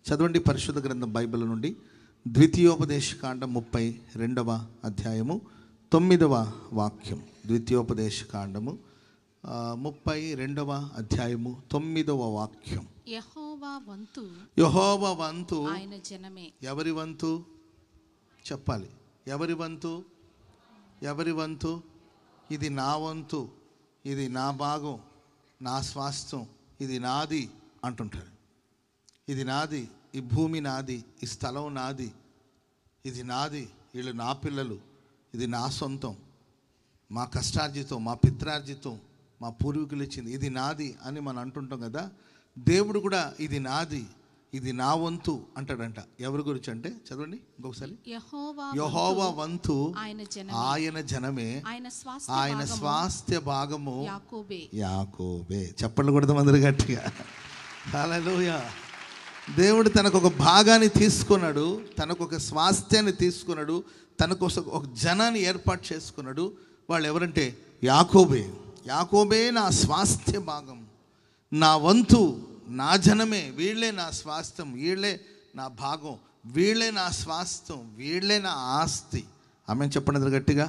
చదవండి పరిశుద్ధ గ్రంథం బైబిల్ నుండి ద్వితీయోపదేశకాండం 32వ అధ్యాయము 9వ వాక్యం. ద్వితీయోపదేశకాండము 32వ అధ్యాయము 9వ వాక్యం. యెహోవా వంతు ఆయన జనమే. ఎవరి వంతు చెప్పాలి? ఎవరి వంతు? ఎవరి వంతు? ఇది నా వంతు, ఇది నా భాగం, నా స్వాస్థ్యం, ఇది నాది అంటుంటారు. ఇది నాది, ఈ భూమి నాది, ఈ స్థలం నాది, ఇది నాది, వీళ్ళు నా పిల్లలు, ఇది నా సొంతం, మా కష్టార్జితం, మా పిత్రార్జితం, మా పూర్వీకులు ఇచ్చింది, ఇది నాది అని మనం అంటుంటాం కదా. దేవుడు కూడా ఇది నాది, ఇది నా వంతు అంటాడంట. ఎవరి గురించి అంటే చదవండి ఇంకొకసారి. యెహోవా వంతు ఆయన జనమే, ఆయన స్వాస్థ్య భాగము యాకోబే. చెప్పండి కూడా అందరు గట్టిగా. హల్లెలూయా. దేవుడు తనకు ఒక భాగాన్ని తీసుకున్నాడు, తనకు ఒక స్వాస్థ్యాన్ని తీసుకున్నాడు, తనకు ఒక జనాన్ని ఏర్పాటు చేసుకున్నాడు. వాళ్ళు ఎవరంటే యాకోబే. యాకోబే నా స్వాస్థ్య భాగం, నా వంతు, నా జనమే, వీళ్ళే నా స్వాస్థ్యం, వీళ్ళే నా భాగం, వీళ్ళే నా స్వాస్థ్యం, వీళ్ళే నా ఆస్తి. ఆమె చెప్పండి గట్టిగా.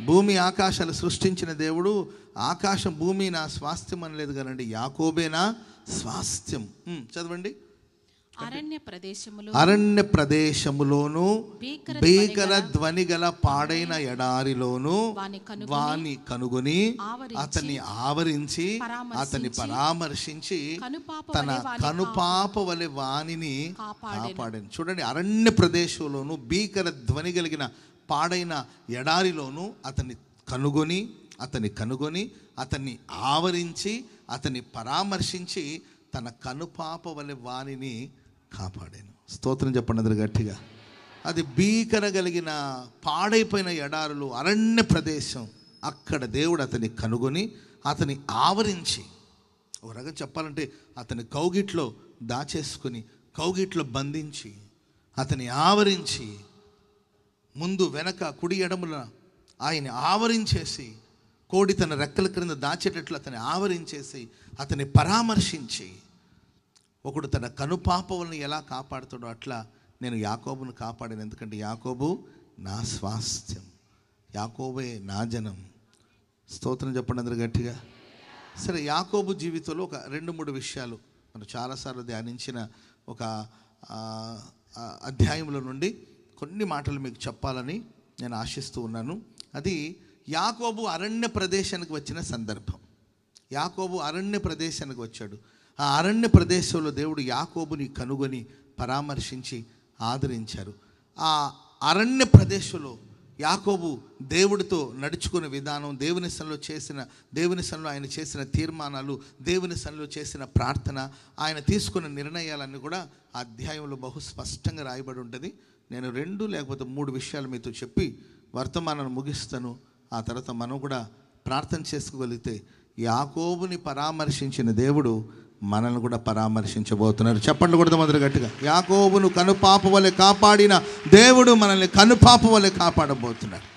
భూమి ఆకాశాలు సృష్టించిన దేవుడు ఆకాశం భూమి నా స్వాస్థ్యం అనలేదు కదండి, యాకోబే నా స్వాస్థ్యం. చదవండి. అరణ్య ప్రదేశములోను భీకర ధ్వని గల పాడైన ఎడారిలోను వాని కనుగొని అతన్ని ఆవరించి అతన్ని పరామర్శించి తన కనుపాప వలె వానిని కాపాడని. చూడండి, అరణ్య ప్రదేశంలోను భీకర ధ్వని కలిగిన పాడైన ఎడారిలోను అతన్ని కనుగొని అతన్ని ఆవరించి అతన్ని పరామర్శించి తన కనుపాప వలె వానిని కాపాడాను. స్తోత్రం చెప్పండి అందరు గట్టిగా. అది భీకర కలిగిన పాడైపోయిన ఎడారులు, అరణ్య ప్రదేశం. అక్కడ దేవుడు అతన్ని కనుగొని అతన్ని ఆవరించి, ఒక రకంగా చెప్పాలంటే అతని కౌగిట్లో దాచేసుకుని కౌగిట్లో బంధించి అతన్ని ఆవరించి ముందు వెనక కుడి ఎడముల ఆయన ఆవరించేసి, కోడి తన రెక్కల క్రింద దాచేటట్లు అతన్ని ఆవరించేసి అతన్ని పరామర్శించి, ఒకడు తన కనుపాపలను ఎలా కాపాడుతాడో అట్లా నేను యాకోబును కాపాడాను. ఎందుకంటే యాకోబు నా స్వాస్థ్యం, యాకోబే నా జనం. స్తోత్రం చెప్పండి అందరు గట్టిగా. సరే, యాకోబు జీవితంలో ఒక 2-3 విషయాలు మనం చాలాసార్లు ధ్యానించిన ఒక అధ్యాయంలో నుండి కొన్ని మాటలు మీకు చెప్పాలని నేను ఆశిస్తూ ఉన్నాను. అది యాకోబు అరణ్య ప్రదేశానికి వచ్చిన సందర్భం. యాకోబు అరణ్య ప్రదేశానికి వచ్చాడు. ఆ అరణ్య ప్రదేశంలో దేవుడు యాకోబుని కనుగొని పరామర్శించి ఆదరించారు. ఆ అరణ్య ప్రదేశంలో యాకోబు దేవుడితో నడుచుకునే విధానం, దేవుని సన్నిధిలో ఆయన చేసిన తీర్మానాలు, దేవుని సన్నిధిలో చేసిన ప్రార్థన, ఆయన తీసుకున్న నిర్ణయాలన్నీ కూడా ఆ అధ్యాయంలో బహు స్పష్టంగా రాయబడి ఉంటుంది. నేను 2 లేకపోతే 3 విషయాలు మీతో చెప్పి వర్తమానాన్ని ముగిస్తాను. ఆ తర్వాత మనం కూడా ప్రార్థన చేసుకోగలిగితే యాకోబుని పరామర్శించిన దేవుడు మనల్ని కూడా పరామర్శించబోతున్నారు. చెప్పండి కూడా మొదలు గట్టిగా. యాకోబును కనుపాప వలె కాపాడిన దేవుడు మనల్ని కనుపాప వలె కాపాడబోతున్నాడు.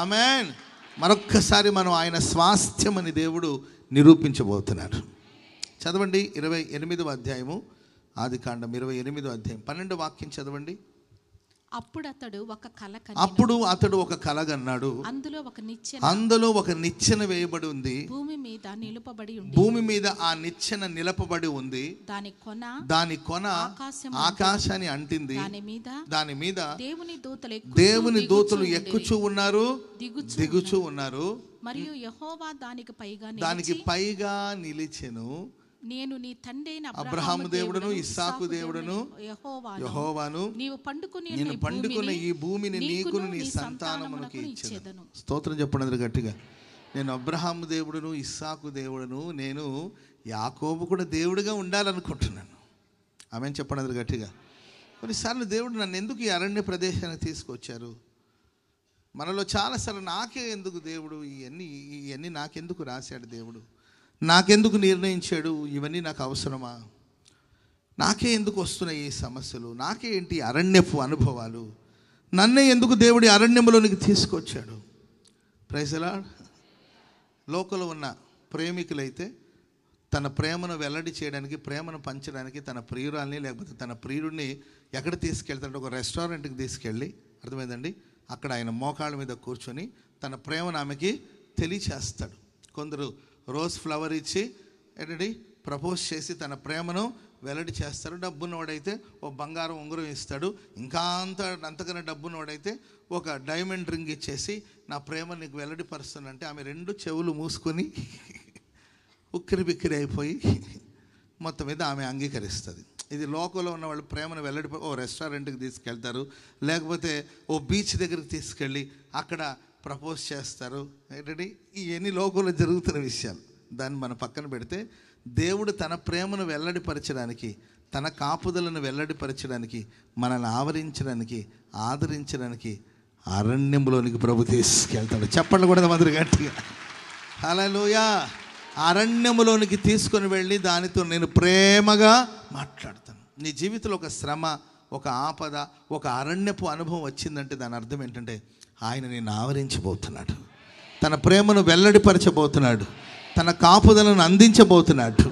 ఆమేన్. మరొక్కసారి మనం ఆయన స్వాస్థ్యమని దేవుడు నిరూపించబోతున్నారు. చదవండి 28వ అధ్యాయము, ఆదికాండం 28వ అధ్యాయం 12వ వాక్యం చదవండి. అప్పుడు అతడు ఒక కలగన్నాడు. అందులో ఒక నిచ్చెన వేయబడి ఉంది. భూమి మీద ఆ నిచ్చెన నిలపబడి ఉంది. దాని కొన ఆకాశాన్ని అంటింది. దాని మీద దేవుని దూతలు ఎక్కుచూ ఉన్నారు, దిగుచూ ఉన్నారు. మరియు యెహోవా దానికి పైగా నిలిచెను. నేను నీ తండ్రైన అబ్రహాము దేవుడును ఇస్సాకు దేవుడును యెహోవాను నేను పండుకున్న ఈ భూమిని నీకును నీ సంతానమునకు ఇచ్చేదను. స్తోత్రం చెప్పండి గట్టిగా. నేను అబ్రహాము దేవుడును ఇస్సాకు దేవుడును, నేను యాకోబు కూడా దేవుడిగా ఉండాలనుకుంటున్నాను. ఆమెను చెప్పండి గట్టిగా. కొన్నిసార్లు దేవుడు నన్ను ఎందుకు ఈ అరణ్య ప్రదేశానికి తీసుకొచ్చారు? మనలో చాలాసార్లు నాకే ఎందుకు దేవుడు ఇవన్నీ నాకెందుకు రాశాడు దేవుడు, నాకెందుకు నిర్ణయించాడు, ఇవన్నీ నాకు అవసరమా, నాకే ఎందుకు వస్తున్నాయి ఈ సమస్యలు, నాకే ఏంటి అరణ్యపు అనుభవాలు, నన్నే ఎందుకు దేవుడి అరణ్యంలోనికి తీసుకొచ్చాడు? Praise the Lord. లోకంలో ఉన్న ప్రేమికులైతే తన ప్రేమను వెల్లడి చేయడానికి, ప్రేమను పంచడానికి తన ప్రియురాల్ని లేకపోతే తన ప్రియుడిని ఎక్కడ తీసుకెళ్తాడంటే ఒక రెస్టారెంట్కి తీసుకెళ్ళి, అర్థమైందండి, అక్కడ ఆయన మోకాళ్ళ మీద కూర్చొని తన ప్రేమను ఆమెకి తెలియచేస్తాడు. కొందరు రోజ్ ఫ్లవర్ ఇచ్చి ఏంటండి ప్రపోజ్ చేసి తన ప్రేమను వెల్లడి చేస్తారు. డబ్బున్నవాడైతే ఓ బంగారం ఉంగరం ఇస్తాడు. ఇంకా అంతకన్నా డబ్బున్నవాడైతే ఒక డైమండ్ రింగ్ ఇచ్చేసి నా ప్రేమ నీకు వెల్లడిపరుస్తానంటే ఆమె రెండు చెవులు మూసుకొని ఉక్కిరి బిక్కిరి అయిపోయి మొత్తం మీద ఆమె అంగీకరిస్తుంది. ఇది లోకంలో ఉన్న వాళ్ళు ప్రేమను ఓ రెస్టారెంట్కి తీసుకెళ్తారు, లేకపోతే ఓ బీచ్ దగ్గరికి తీసుకెళ్ళి అక్కడ ప్రపోజ్ చేస్తారు. ఏంటంటే ఇవన్నీ లోకంలో జరుగుతున్న విషయాలు. దాన్ని మనం పక్కన పెడితే దేవుడు తన ప్రేమను వెల్లడిపరచడానికి, తన కాపుదలను వెల్లడిపరచడానికి, మనల్ని ఆవరించడానికి, ఆదరించడానికి అరణ్యంలోనికి ప్రభు తీసుకెళ్తాడు. చెప్పండి కూడా మొదలు గట్టిగా హల్లెలూయా. అరణ్యములోనికి తీసుకొని వెళ్ళి దానితో నేను ప్రేమగా మాట్లాడతాను. నీ జీవితంలో ఒక శ్రమ, ఒక ఆపద, ఒక అరణ్యపు అనుభవం వచ్చిందంటే దాని అర్థం ఏంటంటే ఆయన నిన్ను ఆవరించబోతున్నాడు, తన ప్రేమను వెల్లడిపరచబోతున్నాడు, తన కాపుదలను అందించబోతున్నాడు,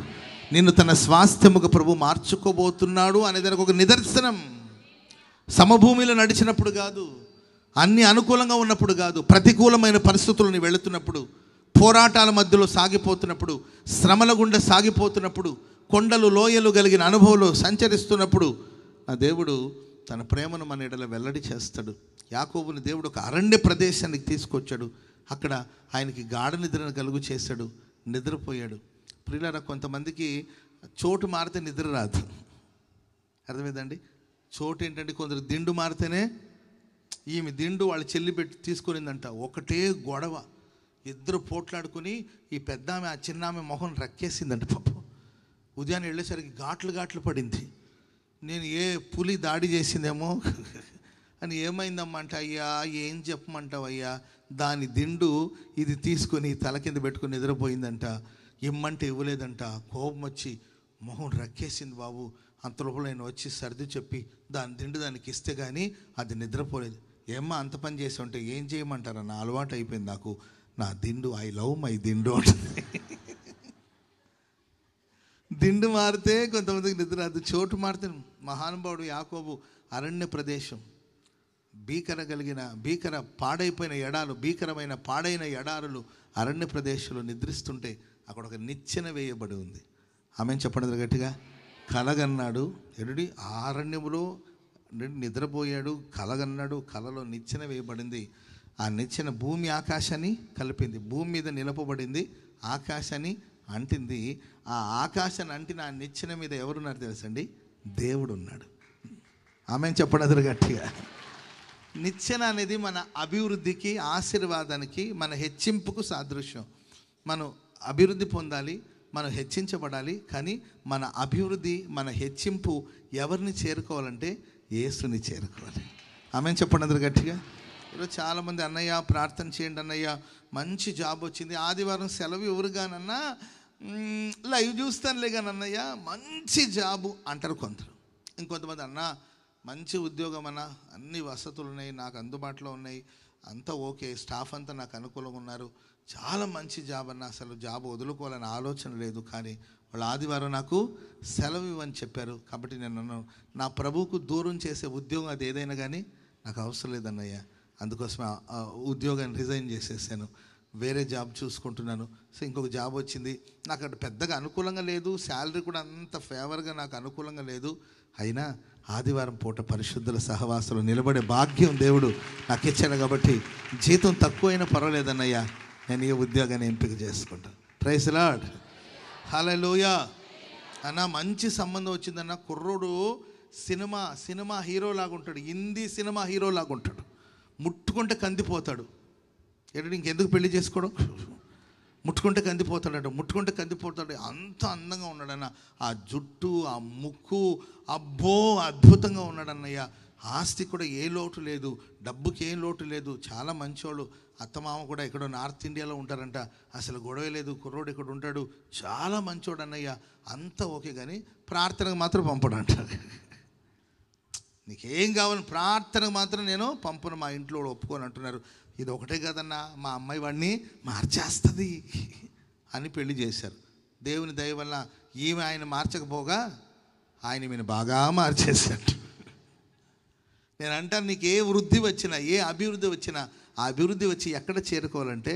నిన్ను తన స్వాస్థ్యముగా ప్రభు మార్చుకోబోతున్నాడు అనేదానికి ఒక నిదర్శనం. సమభూమిలో నడిచినప్పుడు కాదు, అన్ని అనుకూలంగా ఉన్నప్పుడు కాదు, ప్రతికూలమైన పరిస్థితులు నీ వెళుతున్నప్పుడు, పోరాటాల మధ్యలో సాగిపోతున్నప్పుడు, శ్రమల గుండా సాగిపోతున్నప్పుడు, కొండలు లోయలు కలిగిన అనుభవాలు సంచరిస్తున్నప్పుడు ఆ దేవుడు తన ప్రేమను మన ఎడల వెల్లడి చేస్తాడు. యాకోబుని దేవుడు ఒక అరణ్య ప్రదేశానికి తీసుకొచ్చాడు. అక్కడ ఆయనకి గాఢ నిద్రను కలుగు చేశాడు. నిద్రపోయాడు. ప్రియులారా, కొంతమందికి చోటు మారితే నిద్ర రాదు. అర్థమైందండి? చోటు ఏంటంటే కొందరు దిండు మారితేనే, ఈమె దిండు వాళ్ళ చెల్లి పెట్టి తీసుకునిందంట. ఒకటే గొడవ, ఇద్దరు పోట్లాడుకుని ఈ పెద్ద ఆమె ఆ చిన్న ఆమె మొహం రక్కేసిందంట. పాపం ఉదయాన్నే వెళ్ళేసరికి ఘాట్లు పడింది. నేను ఏ పులి దాడి చేసిందేమో అని. ఏమైందమ్మా అంటే, అయ్యా ఏం చెప్పమంటావయ్యా, దాని దిండు ఇది తీసుకొని తల కింద పెట్టుకుని నిద్రపోయిందంట. ఇమ్మంటే ఇవ్వలేదంట. కోపం వచ్చి మొహం రక్కేసింది బాబు. అంతలోపల నేను వచ్చి సర్ది చెప్పి దాని దిండు దానికి ఇస్తే కానీ అది నిద్రపోలేదు. ఏమ్మా అంత పని చేసి ఉంటే ఏం చేయమంటారా, నా అలవాటు అయిపోయింది నాకు, నా దిండు, ఐ లవ్ మై దిండు అంటుంది. దిండు మారితే కొంతమందికి నిద్ర రాదు, చోటు మారితే. మహానుభావుడు యాకోబు అరణ్య ప్రదేశం, భీకరమైన పాడైన ఎడారులు అరణ్య ప్రదేశంలో నిద్రిస్తుంటే అక్కడ ఒక నిచ్చెన వేయబడి ఉంది. ఆమెను చెప్పండి గట్టిగా. కలగన్నాడు. ఎడుడి అరణ్యములో నిద్రపోయాడు, కలగన్నాడు. కలలో నిచ్చెన వేయబడింది. ఆ నిచ్చెన భూమి ఆకాశాన్ని కలిపింది. భూమి మీద నిలపబడింది, ఆకాశాన్ని అంటింది. ఆ ఆకాశాన్ని అంటిన ఆ నిచ్చెన మీద ఎవరున్నారు తెలుసండి? దేవుడు ఉన్నాడు. ఆమెను చెప్పండి గట్టిగా. నిచ్చెన అనేది మన అభివృద్ధికి, ఆశీర్వాదానికి, మన హెచ్చింపుకు సాదృశ్యం. మనం అభివృద్ధి పొందాలి, మనం హెచ్చించబడాలి. కానీ మన అభివృద్ధి, మన హెచ్చింపు ఎవరిని చేరుకోవాలంటే యేసుని చేరుకోవాలి. ఆమెను చెప్పండి గట్టిగా. ఈరోజు చాలామంది, అన్నయ్య ప్రార్థన చేయండి అన్నయ్య, మంచి జాబ్ వచ్చింది, ఆదివారం సెలవు ఎవరుగానన్నా లైవ్ చూస్తానులే కానీ అన్నయ్య మంచి జాబు అంటారు కొందరు. ఇంకొంతమంది, అన్న మంచి ఉద్యోగం అన్న, అన్ని వసతులు ఉన్నాయి, నాకు అందుబాటులో ఉన్నాయి, అంతా ఓకే, స్టాఫ్ అంతా నాకు అనుకూలంగా ఉన్నారు, చాలా మంచి జాబ్ అన్న, అసలు జాబ్ వదులుకోవాలని ఆలోచన లేదు, కానీ వాళ్ళు ఆదివారం నాకు సెలవు ఇవ్వని చెప్పారు, కాబట్టి నేను నా ప్రభువుకు దూరం చేసే ఉద్యోగం అది ఏదైనా కానీ నాకు అవసరం లేదన్నయ్య, అందుకోసం ఆ ఉద్యోగాన్ని రిజైన్ చేసేసాను, వేరే జాబ్ చూసుకుంటున్నాను. సో ఇంకొక జాబ్ వచ్చింది, నాకు అక్కడ పెద్దగా అనుకూలంగా లేదు, శాలరీ కూడా అంత ఫేవర్గా నాకు అనుకూలంగా లేదు, అయినా ఆదివారం పూట పరిశుద్ధుల సహవాసంలో నిలబడే భాగ్యం దేవుడు నాకు ఇచ్చాడు, కాబట్టి జీతం తక్కువైనా పర్వాలేదన్నయ్యా, నేను ఈ ఉద్యోగాన్ని ఎంపిక చేసుకుంటాను. ప్రైజ్ లార్డ్, హల్లెలూయా. అన్న మంచి సంబంధం వచ్చిందన్న, కుర్రోడు సినిమా హీరో లాగా ఉంటాడు, హిందీ సినిమా హీరో లాగా ఉంటాడు, ముట్టుకుంటే కందిపోతాడు. ఏంటంటే ఇంకెందుకు పెళ్లి చేసుకోవడం, ముట్టుకుంటే కందిపోతాడు, అంత అందంగా ఉన్నాడన్న, ఆ జుట్టు, ఆ ముక్కు, అబ్బో అద్భుతంగా ఉన్నాడన్నయ్య. ఆస్తి కూడా ఏ లోటు లేదు, డబ్బుకి ఏం లోటు లేదు, చాలా మంచోళ్ళు. అత్తమామ కూడా ఎక్కడో నార్త్ ఇండియాలో ఉంటారంట, అసలు గొడవ లేదు, కుర్రోడు ఇక్కడ ఉంటాడు, చాలా మంచోడు అన్నయ్య, అంతా ఓకే, కానీ ప్రార్థనకు మాత్రం పంపడంట. నీకేం కావాలి, ప్రార్థనకు మాత్రం నేను పంపను, మా ఇంట్లో ఒప్పుకొని అంటున్నారు. ఇది ఒకటే కదన్నా, మా అమ్మాయి వాడిని మార్చేస్తుంది అని పెళ్లి చేశారు. దేవుని దయ వల్ల ఈమె ఆయన మార్చకపోగా ఆయన ఈమెను బాగా మార్చేశాడు. నేను అంటాను, నీకు ఏ వృద్ధి వచ్చినా, ఏ అభివృద్ధి వచ్చినా, ఆ అభివృద్ధి వచ్చి ఎక్కడ చేరుకోవాలంటే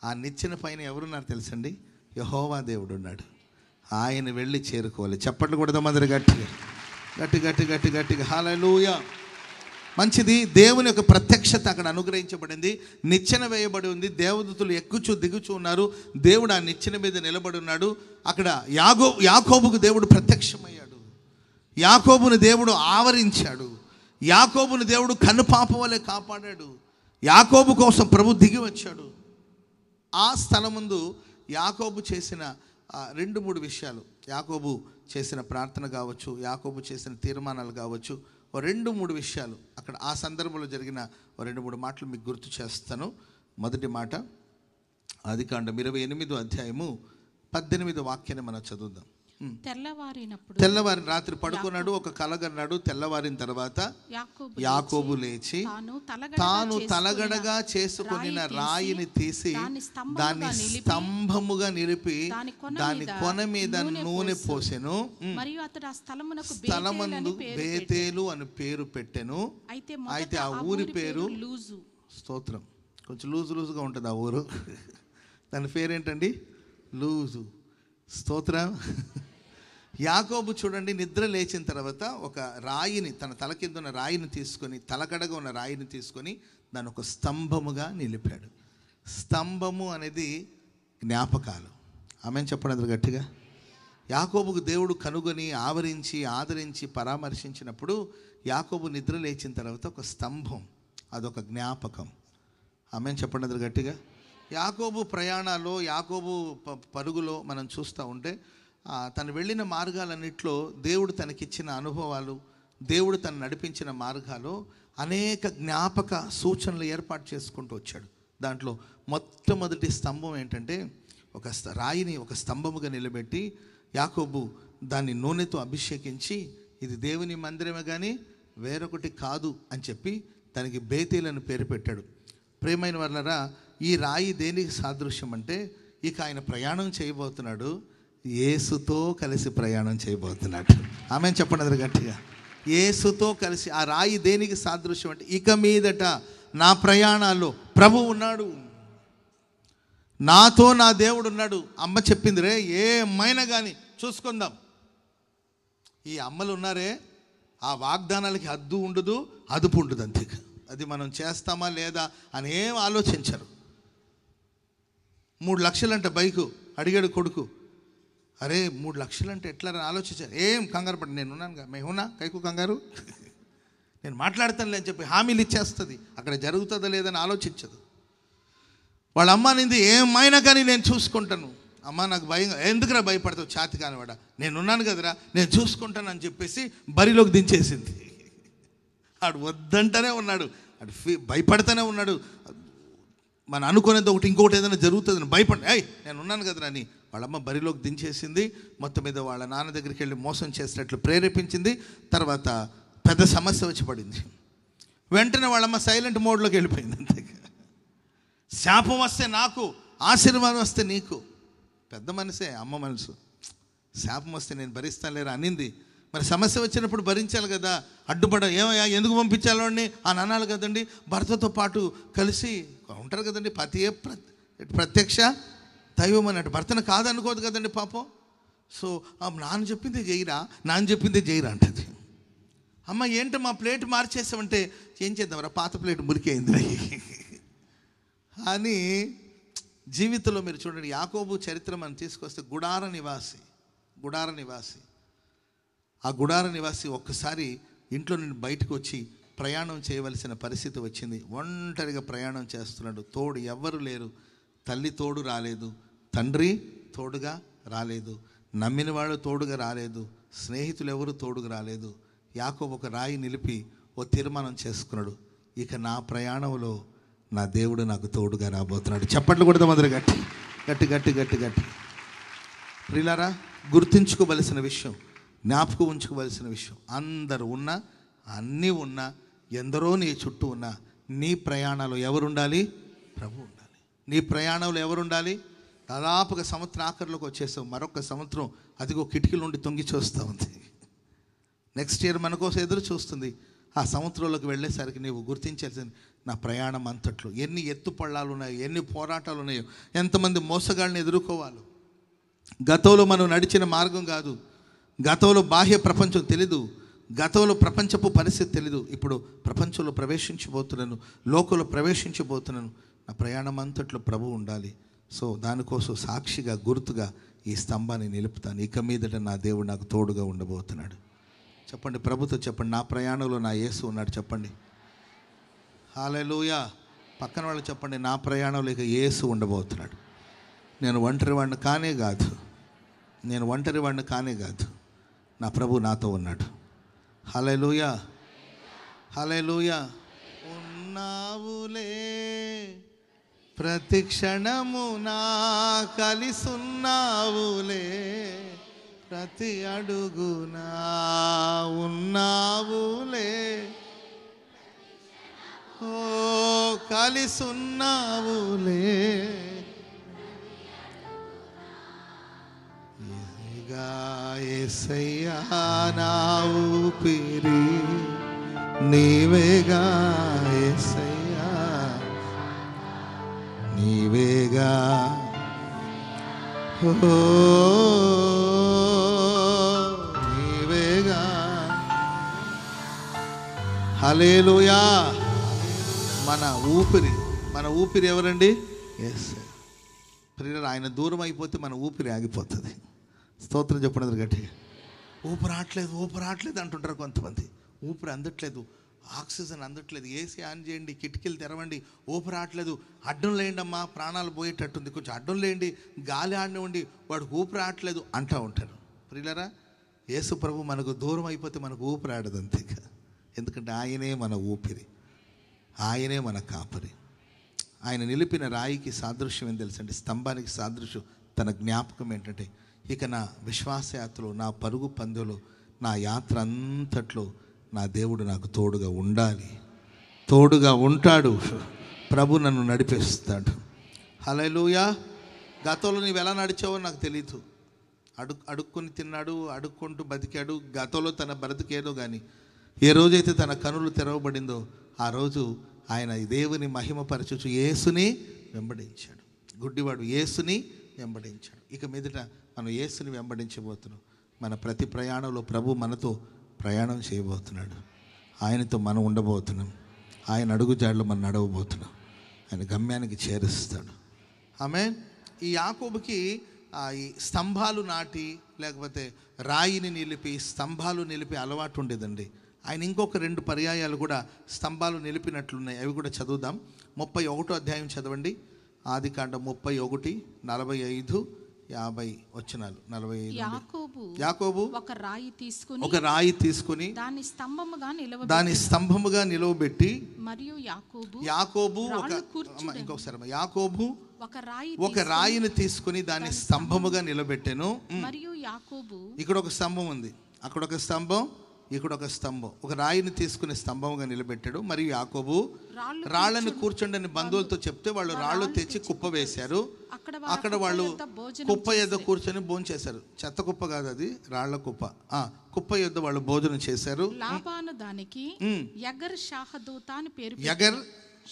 ఆ నిచ్చెన పైన ఎవరున్నారు తెలుసండి? యెహోవా దేవుడు ఉన్నాడు. ఆయన వెళ్ళి చేరుకోవాలి. చప్పట్లు కొడదాం అందరు గట్టిగా, గట్టి గట్టి గట్టి గట్టిగా. హల్లెలూయా. మంచిది. దేవుని యొక్క ప్రత్యక్షత అక్కడ అనుగ్రహించబడింది. నిచ్చెన వేయబడి ఉంది. దేవదూతలు ఎక్కుచూ దిగుచూ ఉన్నారు. దేవుడు ఆ నిచ్చెన మీద నిలబడి ఉన్నాడు. అక్కడ యాకోబుకు దేవుడు ప్రత్యక్షమయ్యాడు. యాకోబుని దేవుడు ఆవరించాడు. యాకోబుని దేవుడు కనుపాప వలె కాపాడాడు. యాకోబు కోసం ప్రభు దిగి వచ్చాడు. ఆ స్థలం ముందు యాకోబు చేసిన 2-3 విషయాలు, యాకోబు చేసిన ప్రార్థన కావచ్చు, యాకోబు చేసిన తీర్మానాలు కావచ్చు, 2-3 విషయాలు అక్కడ ఆ సందర్భంలో జరిగిన 2-3 మాటలు మీకు గుర్తు చేస్తాను. మొదటి మాట, ఆదికాండం 28వ అధ్యాయము 18వ వాక్యాన్ని మనం చదువుదాం. తెల్లవారి రాత్రి పడుకున్నాడు, ఒక కలగన్నాడు. తెల్లవారిన తర్వాత యాకోబు లేచి తాను తలగడగా చేసుకొనిన రాయిని తీసి దాన్ని స్తంభముగా నిలిపి దాని కొన మీద నూనె పోసెను. స్థలమందు బేతేలు అని పేరు పెట్టెను. అయితే ఆ ఊరి పేరు, స్తోత్రం, కొంచెం లూజుగా ఉంటుంది ఆ ఊరు. దాని పేరేంటండి? లూజు. స్తోత్రం. యాకోబు చూడండి, నిద్ర లేచిన తర్వాత ఒక రాయిని, తన తల కింద ఉన్న రాయిని తీసుకొని, తలకడగా ఉన్న రాయిని తీసుకొని దాన్ని ఒక స్తంభముగా నిలిపాడు. స్తంభము అనేది జ్ఞాపకాలు. ఆమెను చెప్పండి గట్టిగా. యాకోబుకు దేవుడు కనుగొని ఆవరించి ఆదరించి పరామర్శించినప్పుడు యాకోబు నిద్ర లేచిన తర్వాత ఒక స్తంభం, అదొక జ్ఞాపకం. ఆమెను చెప్పండి గట్టిగా. యాకోబు ప్రయాణాల్లో, యాకోబు పరుగులో మనం చూస్తూ ఉంటే తను వెళ్ళిన మార్గాలన్నింటిలో దేవుడు తనకిచ్చిన అనుభవాలు, దేవుడు తను నడిపించిన మార్గాలు అనేక జ్ఞాపక సూచనలు ఏర్పాటు చేసుకుంటూ వచ్చాడు. దాంట్లో మొట్టమొదటి స్తంభం ఏంటంటే, ఒక రాయిని ఒక స్తంభముగా నిలబెట్టి యాకోబు దాన్ని నూనెతో అభిషేకించి, ఇది దేవుని మందిరమే కానీ వేరొకటి కాదు అని చెప్పి దానికి బేతేలను పేరు పెట్టాడు. ప్రియమైన వాళ్ళరా, ఈ రాయి దేనికి సాదృశ్యం అంటే, ఇక ఆయన ప్రయాణం చేయబోతున్నాడు, యేసుతో కలిసి ప్రయాణం చేయబోతున్నాడు. ఆమె చెప్పండి గట్టిగా. యేసుతో కలిసి. ఆ రాయి దేనికి సాదృశ్యం అంటే, ఇక మీదట నా ప్రయాణాల్లో ప్రభు ఉన్నాడు, నాతో నా దేవుడు ఉన్నాడు. అమ్మ చెప్పింది, రే ఏమైనా కానీ చూసుకుందాం. ఈ అమ్మలు ఉన్నారే, ఆ వాగ్దానాలకి హద్దు ఉండదు, అదుపు ఉండదు. అంతే. అది మనం చేస్తామా లేదా అని ఏం ఆలోచించరు. 3 లక్షలంట బైకు అడిగాడు కొడుకు. అరే 3 లక్షలంటే ఎట్లా ఆలోచించారు. ఏం కంగారు పడి, నేను ఉన్నానుగా, మేమున్నా కైకు కంగారు, నేను మాట్లాడతానులే అని చెప్పి హామీలు ఇచ్చేస్తుంది. అక్కడ జరుగుతుందా లేదని ఆలోచించదు. వాళ్ళ అమ్మ నింది, ఏమైనా కానీ నేను చూసుకుంటాను. అమ్మ నాకు భయం, ఎందుకురా భయపడతావు, ఛాతి కానివాడ, నేనున్నాను కదరా, నేను చూసుకుంటాను అని చెప్పేసి బరిలోకి దించేసింది. ఆడు వద్దంటనే ఉన్నాడు, ఆడు భయపడతానే ఉన్నాడు. మనం అనుకునేది ఒకటి, ఇంకొకటి ఏదైనా జరుగుతుందని భయపడి, నేను ఉన్నాను కదరా అని వాళ్ళమ్మ బరిలోకి దించేసింది. మొత్తం మీద వాళ్ళ నాన్న దగ్గరికి వెళ్ళి మోసం చేసినట్లు ప్రేరేపించింది. తర్వాత పెద్ద సమస్య వచ్చి పడింది. వెంటనే వాళ్ళమ్మ సైలెంట్ మోడ్లోకి వెళ్ళిపోయింది. అంతే. శాపం వస్తే నాకు, ఆశీర్వాదం వస్తే నీకు. పెద్ద మనసే అమ్మ మనసు. శాపం వస్తే నేను భరిస్తాను లేరా అనింది. మరి సమస్య వచ్చినప్పుడు భరించాలి కదా, అడ్డుపడ, ఏమయ్యా ఎందుకు పంపించాలని అని అనాలి కదండి. భర్తతో పాటు కలిసి ఉంటారు కదండి. పతియే ప్రత్యక్ష దైవం అన్నట్టు, భర్తను కాదనుకోదు కదండి పాపం. సో నాన్న చెప్పింది చేయరా, నాన్న చెప్పింది చేయరా అంటది. అమ్మ ఏంటి మా ప్లేట్ మార్చేసామంటే, ఏం చేద్దాంరా, పాత ప్లేట్ మురికి అయింది అని. జీవితంలో మీరు చూడండి, యాకోబు చరిత్ర మనం తీసుకొస్తే గుడార నివాసి. ఆ గుడార నివాసి ఒక్కసారి ఇంట్లో నుండి బయటకు వచ్చి ప్రయాణం చేయవలసిన పరిస్థితి వచ్చింది. ఒంటరిగా ప్రయాణం చేస్తున్నాడు. తోడు ఎవ్వరు లేరు. తల్లి తోడు రాలేదు, తండ్రి తోడుగా రాలేదు, నమ్మిన వాళ్ళు తోడుగా రాలేదు, స్నేహితులు ఎవరు తోడుగా రాలేదు. యాకోబు ఒక రాయి నిలిపి ఓ తీర్మానం చేసుకున్నాడు, ఇక నా ప్రయాణంలో నా దేవుడు నాకు తోడుగా రాబోతున్నాడు. చప్పట్లు కొడదాం అందరూ గట్టి గట్టి గట్టి గట్టి గట్టి. ప్రియులారా, గుర్తుంచుకోవలసిన విషయం, జ్ఞాపకం ఉంచుకోవలసిన విషయం, అందరూ ఉన్నా, అన్నీ ఉన్నా, ఎందరో నీ చుట్టూ ఉన్నా, నీ ప్రయాణంలో ఎవరుండాలి? ప్రభు ఉండాలి. నీ ప్రయాణంలో ఎవరుండాలి? దాదాపుగా సంవత్సరం ఆఖరిలోకి వచ్చేసాం. మరొక సంవత్సరం అదిగో కిటికీల నుండి తొంగి చూస్తూ ఉంది. నెక్స్ట్ ఇయర్ మన కోసం ఎదురు చూస్తుంది. ఆ సంవత్సరంలోకి వెళ్ళేసరికి నీవు గుర్తించాల్సింది, నా ప్రయాణం అంతట్లో ఎన్ని ఎత్తుపళ్ళాలు ఉన్నాయో, ఎన్ని పోరాటాలు ఉన్నాయో, ఎంతమంది మోసగాళ్ళని ఎదుర్కోవాలో. గతంలో మనం నడిచిన మార్గం కాదు, గతంలో బాహ్య ప్రపంచం తెలీదు, గతంలో ప్రపంచపు పరిస్థితి తెలీదు. ఇప్పుడు ప్రపంచంలో ప్రవేశించబోతున్నాను, లోకంలో ప్రవేశించబోతున్నాను. నా ప్రయాణం అంతట్లో ప్రభు ఉండాలి. సో దానికోసం సాక్షిగా, గుర్తుగా ఈ స్తంభాన్ని నిలుపుతాను. ఇక మీదట నా దేవుడు నాకు తోడుగా ఉండబోతున్నాడు. చెప్పండి, ప్రభుతో చెప్పండి, నా ప్రయాణంలో నా యేసు ఉన్నాడు. చెప్పండి హల్లెలూయా. పక్కన వాళ్ళు చెప్పండి, నా ప్రయాణంలో ఇక యేసు ఉండబోతున్నాడు. నేను ఒంటరి వాడిని కానే కాదు, నేను ఒంటరి వాడిని కానే కాదు, నా ప్రభు నాతో ఉన్నాడు. హల్లెలూయా, హల్లెలూయా. ఉన్నావులే ప్రతి క్షణము నా కలిసున్నావులే, ప్రతి అడుగునా ఉన్నావులే, ఓ కలిసున్నావులే. యేసయ్యా నా ఊపిరి నీవేగా, యేసయ్యా నీవేగా, ఓ నీవేగా. హల్లెలూయా. మన ఊపిరి ఎవరండి? యేసయ్య. ప్రియులారా, ఆయన దూరం అయిపోతే మన ఊపిరి ఆగిపోతుంది. స్తోత్రం చెప్పండి గట్టిగా. ఊపిరి రావట్లేదు అంటుంటారు కొంతమంది. ఊపిరి అందట్లేదు, ఆక్సిజన్ అందట్లేదు, ఏసీ ఆన్ చేయండి, కిటికీలు తెరవండి, ఊపిరి రావట్లేదు, అడ్డం లేండి అమ్మా, ప్రాణాలు పోయేటట్టుంది, కొంచెం అడ్డం లేండి, గాలి ఆడనివ్వండి, వాడికి ఊపిరి రావట్లేదు అంటూ ఉంటారు. ప్రియులారా, యేసు ప్రభు మనకు దూరం అయిపోతే మనకు ఊపిరి ఆడదు అంతే. ఎందుకంటే ఆయనే మన ఊపిరి, ఆయనే మన కాపరి. ఆయన నిలిపిన రాయికి సాదృశ్యం ఏం తెలుసండి? స్తంభానికి సాదృశ్యం తన జ్ఞాపకం ఏంటంటే, ఇక నా విశ్వాసయాత్రలో, నా పరుగు పందెలో, నా యాత్ర అంతట్లో నా దేవుడు నాకు తోడుగా ఉండాలి, తోడుగా ఉంటాడు. ప్రభు నన్ను నడిపిస్తాడు. హల్లెలూయా. గతంలో నీవు ఎలా నడిచావో నాకు తెలీదు. అడుక్కొని తిన్నాడు, అడుక్కుంటూ బతికాడు. గతంలో తన బ్రతికేదో కానీ ఏ రోజైతే తన కనులు తెరవబడిందో ఆ రోజు ఆయన దేవుని మహిమపరచుచు యేసుని వెంబడించాడు. గుడ్డివాడు యేసుని వెంబడించాడు. ఇక మీదట మనం యేసుని వెంబడించబోతున్నాం. మన ప్రతి ప్రయాణంలో ప్రభు మనతో ప్రయాణం చేయబోతున్నాడు. ఆయనతో మనం ఉండబోతున్నాం. ఆయన అడుగుజాడలో మనం నడవబోతున్నాం. ఆయన గమ్యానికి చేరుస్తాడు. ఆమేన్. ఈ యాకోబుకి ఈ స్తంభాలు నాటి, లేకపోతే రాయిని నిలిపి, స్తంభాలు నిలిపి అలవాటు ఉండేదండి. ఆయన ఇంకొక 2 పర్యాయాలు కూడా స్తంభాలు నిలిపినట్లున్నాయి. అవి కూడా చదువుదాం. 31వ అధ్యాయం చదవండి. ఆదికాండం 31, 45, 50 వచనాలు. 45. యాకోబు ఒక రాయి తీసుకుని దాని స్తంభముగా నిలవబెట్టి, మరియు యాకోబు ఒక రాయిని తీసుకుని దాన్ని స్తంభముగా నిలబెట్టెను. మరియు యాకోబు, ఇక్కడ ఒక స్తంభం ఉంది, అక్కడ ఒక స్తంభం, ఇక్కడ ఒక స్తంభం. ఒక రాయిని తీసుకుని స్తంభంగా నిలబెట్టాడు. మరియు యాకోబు రాళ్లను కూర్చోండి అని బంధువులతో చెప్తే వాళ్ళు రాళ్ళు తెచ్చి కుప్ప వేశారు. అక్కడ వాళ్ళు కుప్ప యొద్ద కూర్చొని భోజనం చేశారు. చెత్త కుప్ప కాదు అది, రాళ్ల కుప్ప. కుప్ప యొద్ద వాళ్ళు భోజనం చేశారు. లాబాను దానికి యగర్ షాహదూత అని పేరు. యగర్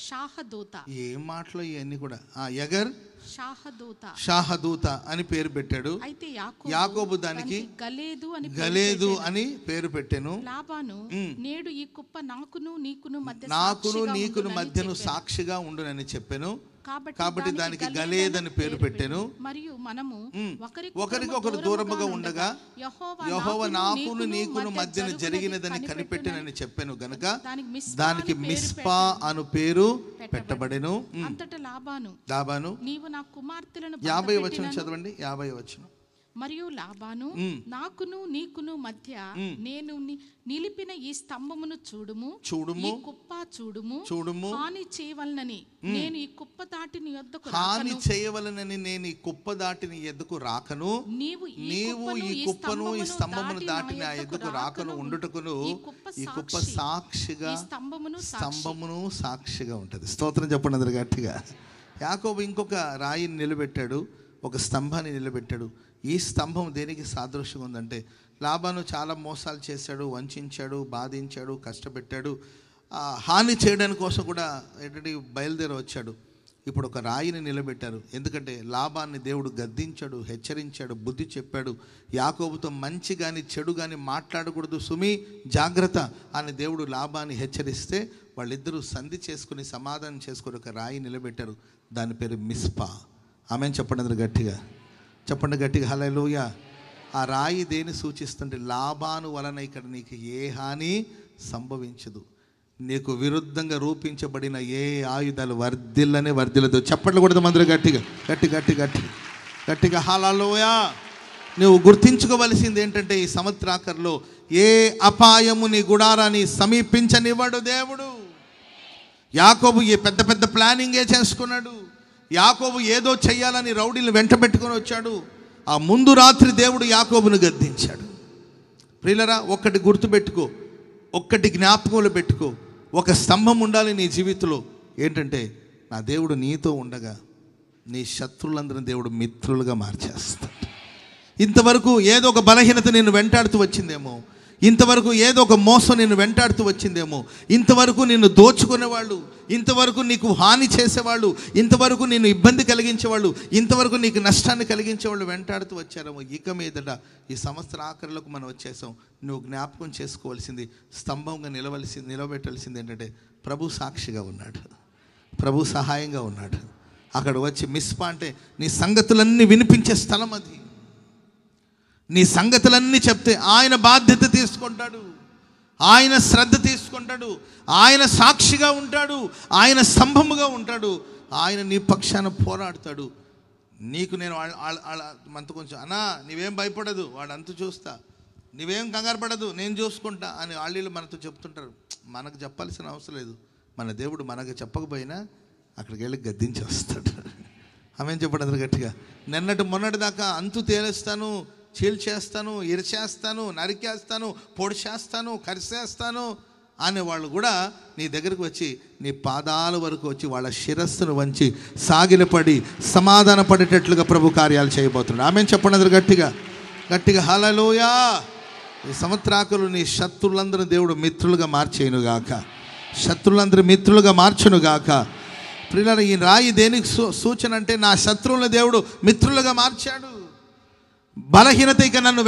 షాహదూత. ఏం మాటలు ఇవన్నీ కూడా. యగర్ షాహదూత అని పేరు పెట్టాడు. అయితే యాకోబు దానికి గలేదు అని పేరు పెట్టాను. లాబాను, నేడు ఈ కుప్ప నాకును నీకును మధ్యను సాక్షిగా ఉండునని చెప్పాను. కాబట్టి దానికి గలేదని పేరు పెట్టాను. మరియు మనము ఒకరికొకరు దూరముగా ఉండగా యెహోవా నాకును నీకును మధ్యన జరిగినదని కనిపెట్టినని చెప్పాను గనుక దానికి మిస్పా అను పేరు పెట్టబడెను. అంతటా లాబాను నీవు నా కుమార్తెలను 50వ వచనం చదవండి. 50వ వచనం. మరియు లాబాను, నాకును నీకును మధ్య నేను నిలిపిన ఈ స్తంభమును చూడుము, ఈ కుప్ప చూడుము. హాని చేయవలనని నేను ఈ కుప్ప దాటిని ఎద్దుకు రాకను. నీవు ఈ కుప్పను ఈ స్తంభమును దాటిని ఆ ఎద్దుకు రాకను ఉండుటకును ఈ కుప్ప సాక్షిగా, స్తంభమును సాక్షిగా ఉంటది. స్తోత్రం చెప్పండి అందరు గట్టిగా. యాకోబు ఇంకొక రాయిని నిలబెట్టాడు. ఒక స్తంభాన్ని నిలబెట్టాడు. ఈ స్తంభం దేనికి సాదృశ్యంగా ఉందంటే, లాబాను చాలా మోసాలు చేశాడు, వంచాడు, బాధించాడు, కష్టపెట్టాడు, హాని చేయడానికి కోసం కూడా ఏంటంటే బయలుదేరి వచ్చాడు. ఇప్పుడు ఒక రాయిని నిలబెట్టారు. ఎందుకంటే లాబాన్ని దేవుడు గద్దించాడు, హెచ్చరించాడు, బుద్ధి చెప్పాడు. యాకోబుతో మంచి కానీ చెడు కానీ మాట్లాడకూడదు సుమి, జాగ్రత్త అని దేవుడు లాబాన్ని హెచ్చరిస్తే వాళ్ళిద్దరూ సంధి చేసుకుని సమాధానం చేసుకుని ఒక రాయి నిలబెట్టారు. దాని పేరు మిస్పా. ఆమెను చెప్పండి అందరూ గట్టిగా, చెప్పండి గట్టిగా హల్లెలూయా. ఆ రాయి దేని సూచిస్తుంటే, లాబాను వలన ఇక్కడ నీకు ఏ హాని సంభవించదు, నీకు విరుద్ధంగా రూపించబడిన ఏ ఆయుధాలు వర్ధిల్లదు. చప్పట్లు కొడదాం అందరూ గట్టిగా, గట్టి గట్టి గట్టి గట్టిగా హల్లెలూయా. నువ్వు గుర్తించుకోవలసింది ఏంటంటే, ఈ సంవత్సరాకర్లో ఏ అపాయము నీ గుడారాన్ని సమీపించనివ్వడు దేవుడు. యాకోబు ఏ పెద్ద పెద్ద ప్లానింగే చేసుకున్నాడు. యాకోబు ఏదో చెయ్యాలని రౌడీలు వెంట పెట్టుకొని వచ్చాడు. ఆ ముందు రాత్రి దేవుడు యాకోబును గద్దించాడు. ప్రియులరా, ఒక్కటి గుర్తుపెట్టుకో, ఒక్కటి జ్ఞాపకంలో పెట్టుకో, ఒక స్తంభం ఉండాలి నీ జీవితంలో. ఏంటంటే, నా దేవుడు నీతో ఉండగా నీ శత్రువులందరినీ దేవుడు మిత్రులుగా మార్చేస్తాడు. ఇంతవరకు ఏదో ఒక బలహీనత నిన్ను వెంటాడుతూ వచ్చిందేమో, ఇంతవరకు ఏదో ఒక మోసం నిన్ను వెంటాడుతూ వచ్చిందేమో, ఇంతవరకు నిన్ను దోచుకునేవాళ్ళు, ఇంతవరకు నీకు హాని చేసేవాళ్ళు, ఇంతవరకు నిన్ను ఇబ్బంది కలిగించేవాళ్ళు, ఇంతవరకు నీకు నష్టాన్ని కలిగించేవాళ్ళు వెంటాడుతూ వచ్చారేమో. ఇక మీదట ఈ సంవత్సర ఆఖరిలోకి మనం వచ్చేసాం. నువ్వు జ్ఞాపకం చేసుకోవాల్సింది, స్తంభంగా నిలబెట్టాల్సింది ఏంటంటే, ప్రభు సాక్షిగా ఉన్నాడు, ప్రభు సహాయంగా ఉన్నాడు. అక్కడ వచ్చి మిస్పా అంటే నీ సంగతులన్నీ వినిపించే స్థలం అది. నీ సంగతులన్నీ చెప్తే ఆయన బాధ్యత తీసుకుంటాడు, ఆయన శ్రద్ధ తీసుకుంటాడు, ఆయన సాక్షిగా ఉంటాడు, ఆయన స్తంభముగా ఉంటాడు, ఆయన నీ పక్షాన పోరాడతాడు. నీకు నేను మనతో కొంచెం అన్నా నీవేం భయపడదు, వాడంతా చూస్తా, నీవేం కంగారు పడదు, నేను చూసుకుంటా అని వాళ్ళు మనతో చెప్తుంటారు. మనకు చెప్పాల్సిన అవసరం లేదు. మన దేవుడు మనకు చెప్పకపోయినా అక్కడికి వెళ్ళి గద్దించి వస్తాడు. ఆమెను చెప్పడం గట్టిగా. మొన్నటి దాకా అంతు తేలుస్తాను, చీల్చేస్తాను, ఇరిచేస్తాను, నరికేస్తాను, పొడిచేస్తాను, కరిసేస్తాను అనేవాళ్ళు కూడా నీ దగ్గరకు వచ్చి నీ పాదాల వరకు వచ్చి వాళ్ళ శిరస్సును వంచి సాగిలపడి సమాధాన పడేటట్లుగా ప్రభు కార్యాలు చేయబోతున్నాడు. ఆమెను చెప్పండి గట్టిగా గట్టిగా హల్లెలూయా. ఈ సంవత్సరాకులు నీ శత్రులందరూ దేవుడు మిత్రులుగా మార్చేయునుగాక, శత్రులందరూ మిత్రులుగా మార్చునుగాక. ప్రియులారా, ఈ రాయి దేనికి సూచన అంటే, నా శత్రువుల దేవుడు మిత్రులుగా మార్చాడు. బలహీనత ఇక నన్ను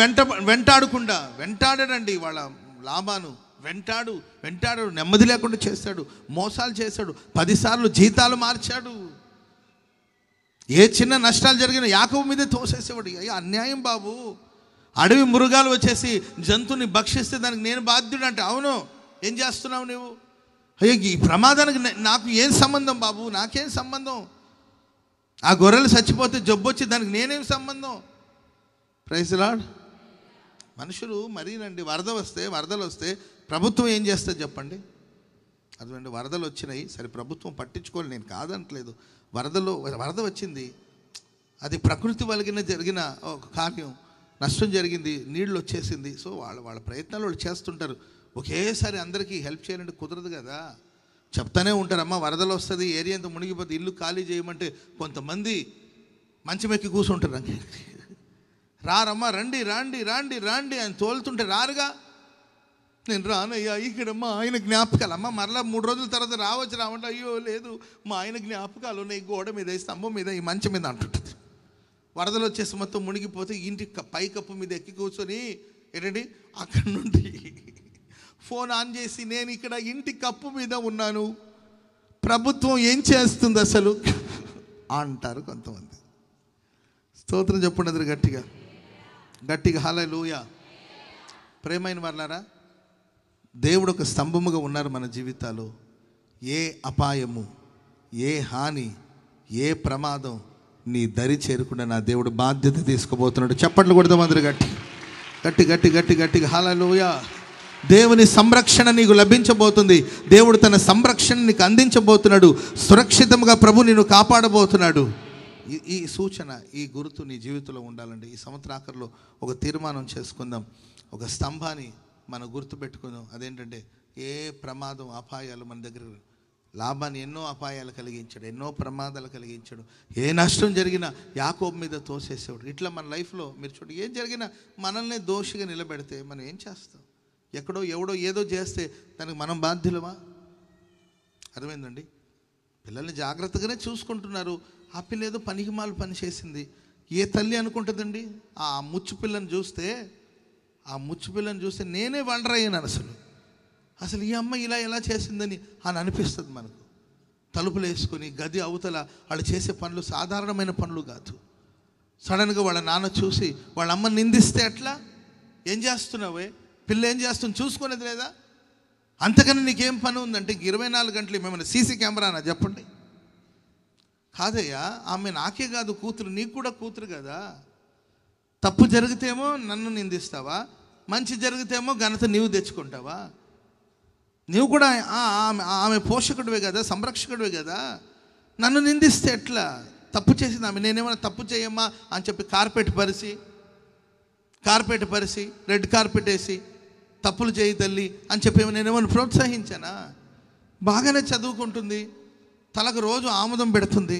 వెంటాడాడండి వాళ్ళ లాబాను, వెంటాడు నెమ్మది లేకుండా చేశాడు, మోసాలు చేశాడు, 10 సార్లు జీతాలు మార్చాడు. ఏ చిన్న నష్టాలు జరిగినా యాకోబు మీదే తోసేసేవాడు. అయ్యా అన్యాయం బాబు, అడవి మృగాలు వచ్చేసి జంతువుని భక్షిస్తే దానికి నేను బాధ్యుడు అంటే, అవును ఏం చేస్తున్నావు నువ్వు? అయ్యో ఈ ప్రమాదానికి నాకు ఏం సంబంధం బాబు, నాకేం సంబంధం? ఆ గొర్రెలు చచ్చిపోతే జబ్బు వచ్చి దానికి నేనేం సంబంధం? Praise Lord. మనుషులు మరీనండి, వరదలు వస్తే ప్రభుత్వం ఏం చేస్తుంది చెప్పండి? అటువంటి వరదలు వచ్చినాయి, సరే ప్రభుత్వం పట్టించుకోవాలి, నేను కాదంటలేదు. వరద వచ్చింది, అది ప్రకృతి వలన జరిగిన ఒక కార్యం, నష్టం జరిగింది, నీళ్ళు వచ్చేసింది. సో వాళ్ళ ప్రయత్నాలు వాళ్ళు చేస్తుంటారు. ఒకేసారి అందరికీ హెల్ప్ చేయాలంటే కుదరదు కదా. చెప్తానే ఉంటారు, అమ్మ వరదలు వస్తుంది, ఏరియా అంతా మునిగిపోతే ఇల్లు ఖాళీ చేయమంటే కొంతమంది మంచం ఎక్కి కూర్చుంటారు. రారమ్మా, రండి రండి రండి రండి అని తోలుతుంటే రారుగా. నేను రానయ్యా, ఇక్కడ మా ఆయన జ్ఞాపకాలు, అమ్మ మరలా 3 రోజుల తర్వాత రావంటే, అయ్యో లేదు మా ఆయన జ్ఞాపకాలు ఉన్నాయి, గోడ మీద, స్తంభం మీద, ఈ మంచం మీద అంటుంటుంది. వరదలు వచ్చేసి మొత్తం మునిగిపోతే ఇంటి పైకప్పు మీద ఎక్కి కూర్చొని ఏంటండి అక్కడి నుండి ఫోన్ ఆన్ చేసి, నేను ఇక్కడ ఇంటి కప్పు మీద ఉన్నాను, ప్రభుత్వం ఏం చేస్తుంది అసలు అంటారు కొంతమంది. స్తోత్రం చెప్పండి అందరు గట్టిగా గట్టిగా హల్లెలూయా. ప్రేమైన వాళ్ళారా, దేవుడు ఒక స్తంభముగా ఉన్నారు మన జీవితాల్లో. ఏ అపాయము, ఏ హాని, ఏ ప్రమాదం నీ దరి చేరకుండా నా దేవుడు బాధ్యత తీసుకోబోతున్నాడు. చప్పట్లు కొడదాం అందరు గట్టి గట్టి గట్టి గట్టి గట్టిగా హల్లెలూయా. దేవుని సంరక్షణ నీకు లభించబోతుంది. దేవుడు తన సంరక్షణ నీకు అందించబోతున్నాడు. సురక్షితంగా ప్రభు నిన్ను కాపాడబోతున్నాడు. ఈ సూచన, ఈ గుర్తు నీ జీవితంలో ఉండాలండి. ఈ సంవత్సరాఖరులో ఒక తీర్మానం చేసుకుందాం, ఒక స్తంభాన్ని మనం గుర్తు పెట్టుకుందాం. అదేంటంటే, ఏ ప్రమాదం, అపాయాలు మన దగ్గర లాబాను ఎన్నో అపాయాలు కలిగించాడు, ఎన్నో ప్రమాదాలు కలిగించాడు. ఏ నష్టం జరిగినా యాకోబు మీద తోసేసేవాడు. ఇట్లా మన లైఫ్లో మీరు చూడండి, ఏం జరిగినా మనల్ని దోషిగా నిలబెడితే మనం ఏం చేస్తాం? ఎక్కడో ఎవడో ఏదో చేస్తే దానికి మనం బాధ్యులమా? అర్థమైందండి? పిల్లల్ని జాగ్రత్తగానే చూసుకుంటున్నారు, ఆ పిల్ల ఏదో పనికిమాలు పని చేసింది. ఏ తల్లి అనుకుంటుందండి? ఆ ముచ్చు పిల్లని చూస్తే నేనే వండర్ అయ్యాను. అసలు ఈ అమ్మ ఇలా ఎలా చేసిందని అని అనిపిస్తుంది మనకు. తలుపులు వేసుకొని గది అవతల వాళ్ళు చేసే పనులు సాధారణమైన పనులు కాదు. సడన్గా వాళ్ళ నాన్న చూసి వాళ్ళ అమ్మని నిందిస్తే ఎట్లా? ఏం చేస్తున్నావే పిల్ల, ఏం చేస్తుంది చూసుకునేది లేదా? అంతకన్నా నీకేం పని ఉందంటే 24 గంటలు మేమైనా సీసీ కెమెరానా చెప్పండి? కాదయ్యా, ఆమె నాకే కాదు కూతురు, నీకు కూడా కూతురు కదా. తప్పు జరిగితేమో నన్ను నిందిస్తావా, మంచి జరిగితేమో ఘనత నీవు తెచ్చుకుంటావా? నీవు కూడా ఆమె పోషకుడివే కదా, సంరక్షకుడివే కదా. నన్ను నిందిస్తే ఎట్లా? తప్పు చేసింది ఆమె, నేనేమైనా తప్పు చేయమ్మా అని చెప్పి కార్పెట్ పరిసి రెడ్ కార్పెట్ వేసి తప్పులు చేయి తల్లి అని చెప్పి నేనేమైనా ప్రోత్సహించానా? బాగానే చదువుకుంటుంది, తలకు రోజు ఆముదం పెడుతుంది,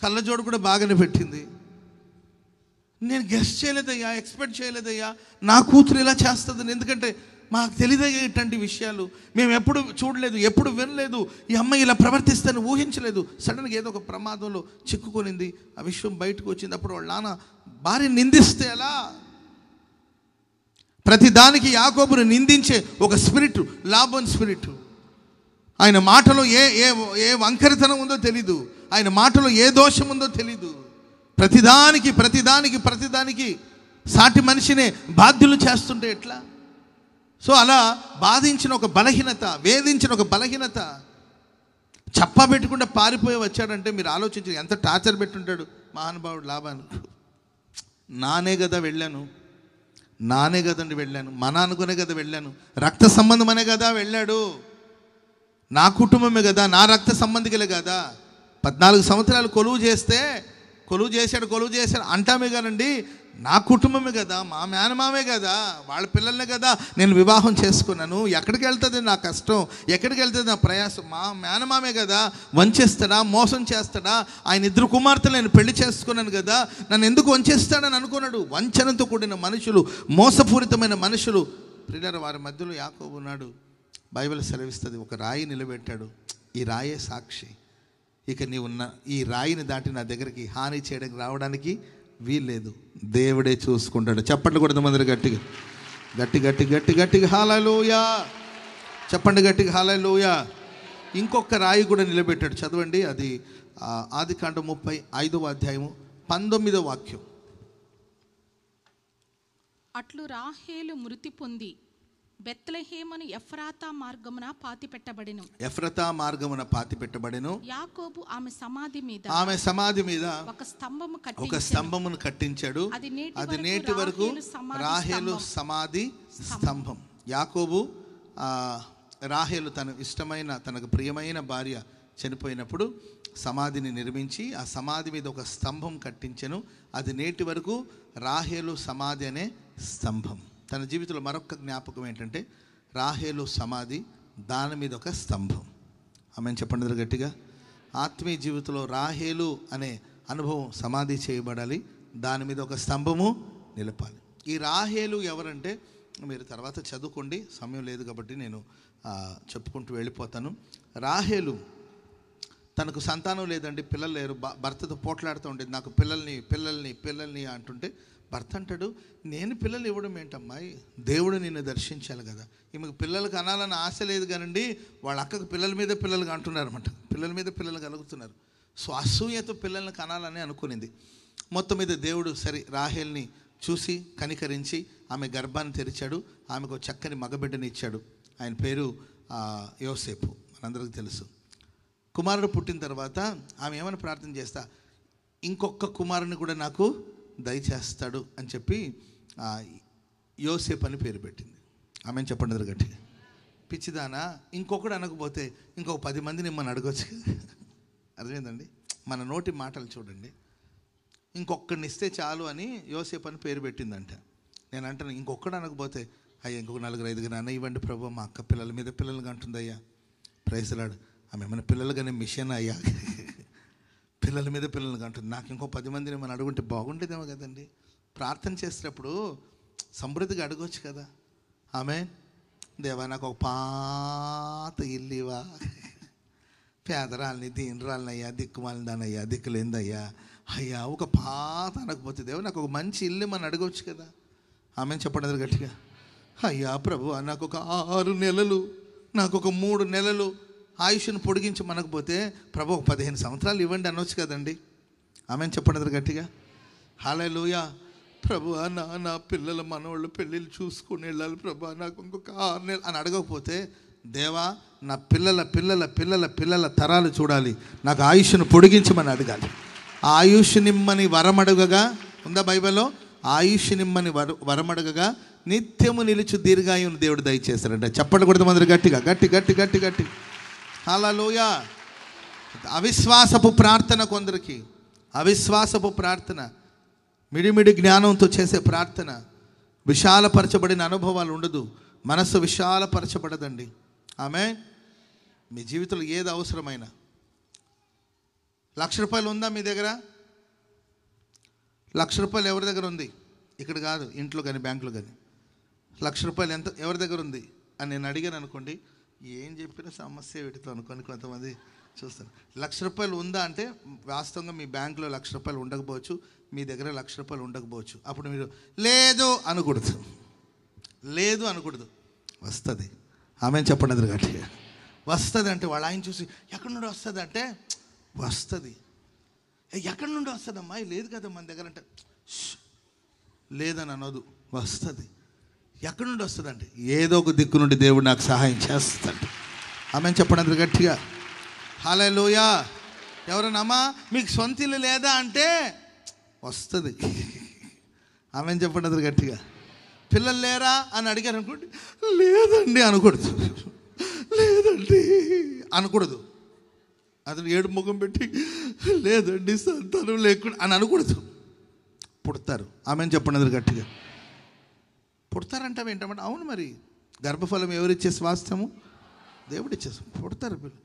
కళ్ళజోడు కూడా బాగానే పెట్టింది. నేను గెస్ట్ చేయలేదయ్యా, ఎక్స్పెక్ట్ చేయలేదయ్యా నా కూతురు ఇలా చేస్తుందని. ఎందుకంటే మాకు తెలియదయ్యా ఇట్లాంటి విషయాలు, మేము ఎప్పుడు చూడలేదు, ఎప్పుడు వినలేదు, ఈ అమ్మాయి ఇలా ప్రవర్తిస్తాను ఊహించలేదు. సడన్గా ఏదో ఒక ప్రమాదంలో చిక్కుకొనింది, ఆ విషయం బయటకు వచ్చింది. అప్పుడు వాళ్ళ నాన్న భార్య నిందిస్తే ఎలా? ప్రతిదానికి యాకోబును నిందించే ఒక స్పిరిట్, లాబాను స్పిరిట్. ఆయన మాటలో ఏ వంకరితనం ఉందో తెలీదు, ఆయన మాటలో ఏ దోషం ఉందో తెలీదు. ప్రతిదానికి సాటి మనిషినే బాధ్యులు చేస్తుంటే ఎట్లా? సో అలా బాధించిన ఒక బలహీనత, వేధించిన ఒక బలహీనత, చప్పా పెట్టుకుంటే పారిపోయి వచ్చాడంటే మీరు ఆలోచించి ఎంత టార్చర్ పెట్టుంటాడు మహానుభావుడు లాబాను. నానే కదండి వెళ్ళాను, మన అనుకునే కదా వెళ్ళాను, రక్త సంబంధమనే కదా వెళ్ళాడు, నా కుటుంబమే కదా, నా రక్త సంబంధికులే కదా. 14 సంవత్సరాలు కొలువు చేశాడు అంటామే కానండి, నా కుటుంబమే కదా, మా మేనమామే కదా, వాళ్ళ పిల్లల్నే కదా నేను వివాహం చేసుకున్నాను. ఎక్కడికి వెళ్తుంది నా కష్టం, ఎక్కడికి వెళ్తుంది నా ప్రయాసం? మా మేనమామే కదా, వంచేస్తాడా, మోసం చేస్తాడా? ఆయన 2 కుమార్తెలు నేను పెళ్లి చేసుకున్నాను కదా, నన్ను ఎందుకు వంచేస్తాడని అనుకున్నాడు. వంచనతో కూడిన మనుషులు, మోసపూరితమైన మనుషులు ప్రియులారా, వారి మధ్యలో యాకోబు ఉన్నాడు. బైబిల్ సెలవిస్తుంది, ఒక రాయి నిలబెట్టాడు, ఈ రాయే సాక్షి, ఇక నీవున్న ఈ రాయిని దాటి నా దగ్గరికి హాని చేయడానికి రావడానికి వీల్లేదు, దేవుడే చూసుకుంటాడు. చప్పట్లు కొడదాం మందరు గట్టిగా హల్లెలూయా, చెప్పండి గట్టిగా హల్లెలూయా. ఇంకొక రాయి కూడా నిలబెట్టాడు, చదవండి. అది ఆదికాండం 35వ అధ్యాయము 19వ వాక్యం. అట్లు రాహేలు మృతి పొంది బెత్లెహేమును ఎఫ్రాతా మార్గమున పాతిపెట్టబడెను. యాకోబు ఆమె సమాధి మీద ఒక స్తంభమును కట్టించాడు. అది నేటి వరకు రాహేలు సమాధి స్తంభం. యాకోబు రాహేలు తనకు ప్రియమైన భార్య చనిపోయినప్పుడు సమాధిని నిర్మించి ఆ సమాధి మీద ఒక స్తంభం కట్టించెను. అది నేటి వరకు రాహేలు సమాధి అనే స్తంభం. తన జీవితంలో మరొక జ్ఞాపకం ఏంటంటే రాహేలు సమాధి, దాని మీద ఒక స్తంభం. ఆమెను చెప్పండి గట్టిగా. ఆత్మీయ జీవితంలో రాహేలు అనే అనుభవం సమాధి చేయబడాలి, దాని మీద ఒక స్తంభము నిలపాలి. ఈ రాహేలు ఎవరంటే మీరు తర్వాత చదువుకోండి, సమయం లేదు కాబట్టి నేను చెప్పుకుంటూ వెళ్ళిపోతాను. రాహేలు తనకు సంతానం లేదండి, పిల్లలు లేరు, భర్తతో పోట్లాడుతూ ఉండేది. నాకు పిల్లల్ని అంటుంటే భర్త అంటాడు, నేను పిల్లలు ఇవ్వడం ఏంటమ్మాయి, దేవుడు నిన్ను దర్శించాలి కదా. ఈమెకు పిల్లలు కనాలని ఆశ లేదు కానండి, వాళ్ళ అక్కకు పిల్లల మీద పిల్లలుగా అంటున్నారన్నమాట, పిల్లల మీద పిల్లలు కలుగుతున్నారు. సో అసూయతో పిల్లల్ని కనాలని అనుకునింది. మొత్తం మీద దేవుడు సరే రాహేల్ని చూసి కనికరించి ఆమె గర్భాన్ని తెరిచాడు, ఆమెకు చక్కని మగబిడ్డని ఇచ్చాడు. ఆయన పేరు యోసేపు, మనందరికీ తెలుసు. కుమారుడు పుట్టిన తర్వాత ఆమె ఏమైనా ప్రార్థన చేస్తా, ఇంకొక కుమారుని కూడా నాకు దయచేస్తాడు అని చెప్పి యోసేపు అని పేరు పెట్టింది. ఆమెను చెప్పండి గట్టిగా. పిచ్చిదానా, ఇంకొకడు అనకపోతే ఇంకొక 10 మందిని మనం అడగొచ్చు. అర్థమైందండి? మన నోటి మాటలు చూడండి. ఇంకొకడిని ఇస్తే చాలు అని యోసేపు అని పేరు పెట్టిందంట. నేను అంటాను, ఇంకొకడు అనకపోతే అయ్యా ఇంకొక 4-5 అన్న ఇవ్వండి ప్రభు, మా అక్క పిల్లల మీద పిల్లలుగా అంటుంది. అయ్యా ప్రైజ్ లార్డ్ ఆమె మన పిల్లలు కానీ మిషన్ అయ్యా పిల్లల మీద పిల్లలు కంటుంది. నాకు ఇంకో 10 మందిని మనం అడుగుంటే బాగుండేదేమో కదండి. ప్రార్థన చేసేటప్పుడు సమృద్ధిగా అడగవచ్చు కదా. ఆమె దేవా నాకు ఒక పాత ఇల్లు ఇవా, పేదరాల్ని దీనరాలని అయ్యా, దిక్కుమాలిన దానయ్యా, దిక్కులేందయ్యా, అయ్యా ఒక పాత అనకపోతే దేవా నాకు ఒక మంచి ఇల్లు మనం అడగవచ్చు కదా. ఆమె చెప్పండి గట్టిగా. అయ్యా ప్రభు నాకు ఒక 6 నెలలు, నాకు ఒక 3 నెలలు ఆయుష్ను పొడిగించి మనకపోతే ప్రభు ఒక 15 సంవత్సరాలు ఇవ్వండి అనొచ్చు కదండి. ఆమె చెప్పండి గట్టిగా. హల్లెలూయా. ప్రభు నా పిల్లల మనవాళ్ళు పెళ్ళిళ్ళు చూసుకుని వెళ్ళాలి ప్రభు, నాకు ఇంకొక 6 నెలలు అని అడగకపోతే దేవా నా పిల్లల పిల్లల పిల్లల పిల్లల తరాలు చూడాలి, నాకు ఆయుష్ను పొడిగించమని అడగాలి. ఆయుష్ నిమ్మని వరమడుగగా ఉందా బైబిల్లో? ఆయుష్ నిమ్మని వరమడుగగా నిత్యము నిలుచు దీర్ఘాయువును దేవుడు దయచేశారంట. చెప్పండి కూడా మంది గట్టిగా, గట్టి గట్టి గట్టి గట్టి. హల్లెలూయా. అవిశ్వాసపు ప్రార్థన కొందరికి, అవిశ్వాసపు ప్రార్థన, మిడిమిడి జ్ఞానంతో చేసే ప్రార్థన, విశాలపరచబడిన అనుభవాలు ఉండదు, మనస్సు విశాలపరచబడదండి. ఆమె మీ జీవితంలో ఏది అవసరమైనా, 1,00,000 రూపాయలు ఉందా మీ దగ్గర? 1,00,000 రూపాయలు ఎవరి దగ్గర ఉంది? ఇక్కడ కాదు, ఇంట్లో కానీ బ్యాంకులో కానీ. 1,00,000 రూపాయలు ఎంత ఎవరి దగ్గర ఉంది అని నేను అడిగాను అనుకోండి, ఏం చెప్పిన సమస్య వీటితో అనుకొని కొంతమంది చూస్తారు. 1,00,000 రూపాయలు ఉందా అంటే వాస్తవంగా మీ బ్యాంకులో 1,00,000 రూపాయలు ఉండకపోవచ్చు, మీ దగ్గర 1,00,000 రూపాయలు ఉండకపోవచ్చు. అప్పుడు మీరు లేదు అనకూడదు, లేదు అనకూడదు, వస్తుంది. ఆమె చెప్పండి అది గట్టిగా. వస్తుంది అంటే వాళ్ళు ఆయన చూసి ఎక్కడి నుండి వస్తుంది అంటే వస్తుంది. ఎక్కడి నుండి వస్తుందమ్మా, లేదు కదా మన దగ్గర అంటే లేదని అనదు, వస్తుంది. ఎక్కడి నుండి వస్తుంది అంటే ఏదో ఒక దిక్కు నుండి దేవుడు నాకు సహాయం చేస్తాడు. ఆమె చెప్పండి అది గట్టిగా. హల్లెలూయా. ఎవరన్నా మీకు సొంత ఇల్లు లేదా అంటే వస్తుంది. ఆమె చెప్పండి అది గట్టిగా. పిల్లలు లేరా అని అడిగారు అనుకోండి, లేదండి అనకూడదు, లేదండి అనకూడదు. అతను ఏడు ముఖం పెట్టి లేదండి సంతానం లేకుండా అని అనకూడదు. పుడతారు. ఆమె చెప్పండి అది గట్టిగా. పుడతారంటే ఏంటంటే అవును, మరి గర్భఫలం ఎవరిచ్చే స్వాస్థ్యము? దేవుడు ఇచ్చేస్తాం. పుడతారు పిల్లలు.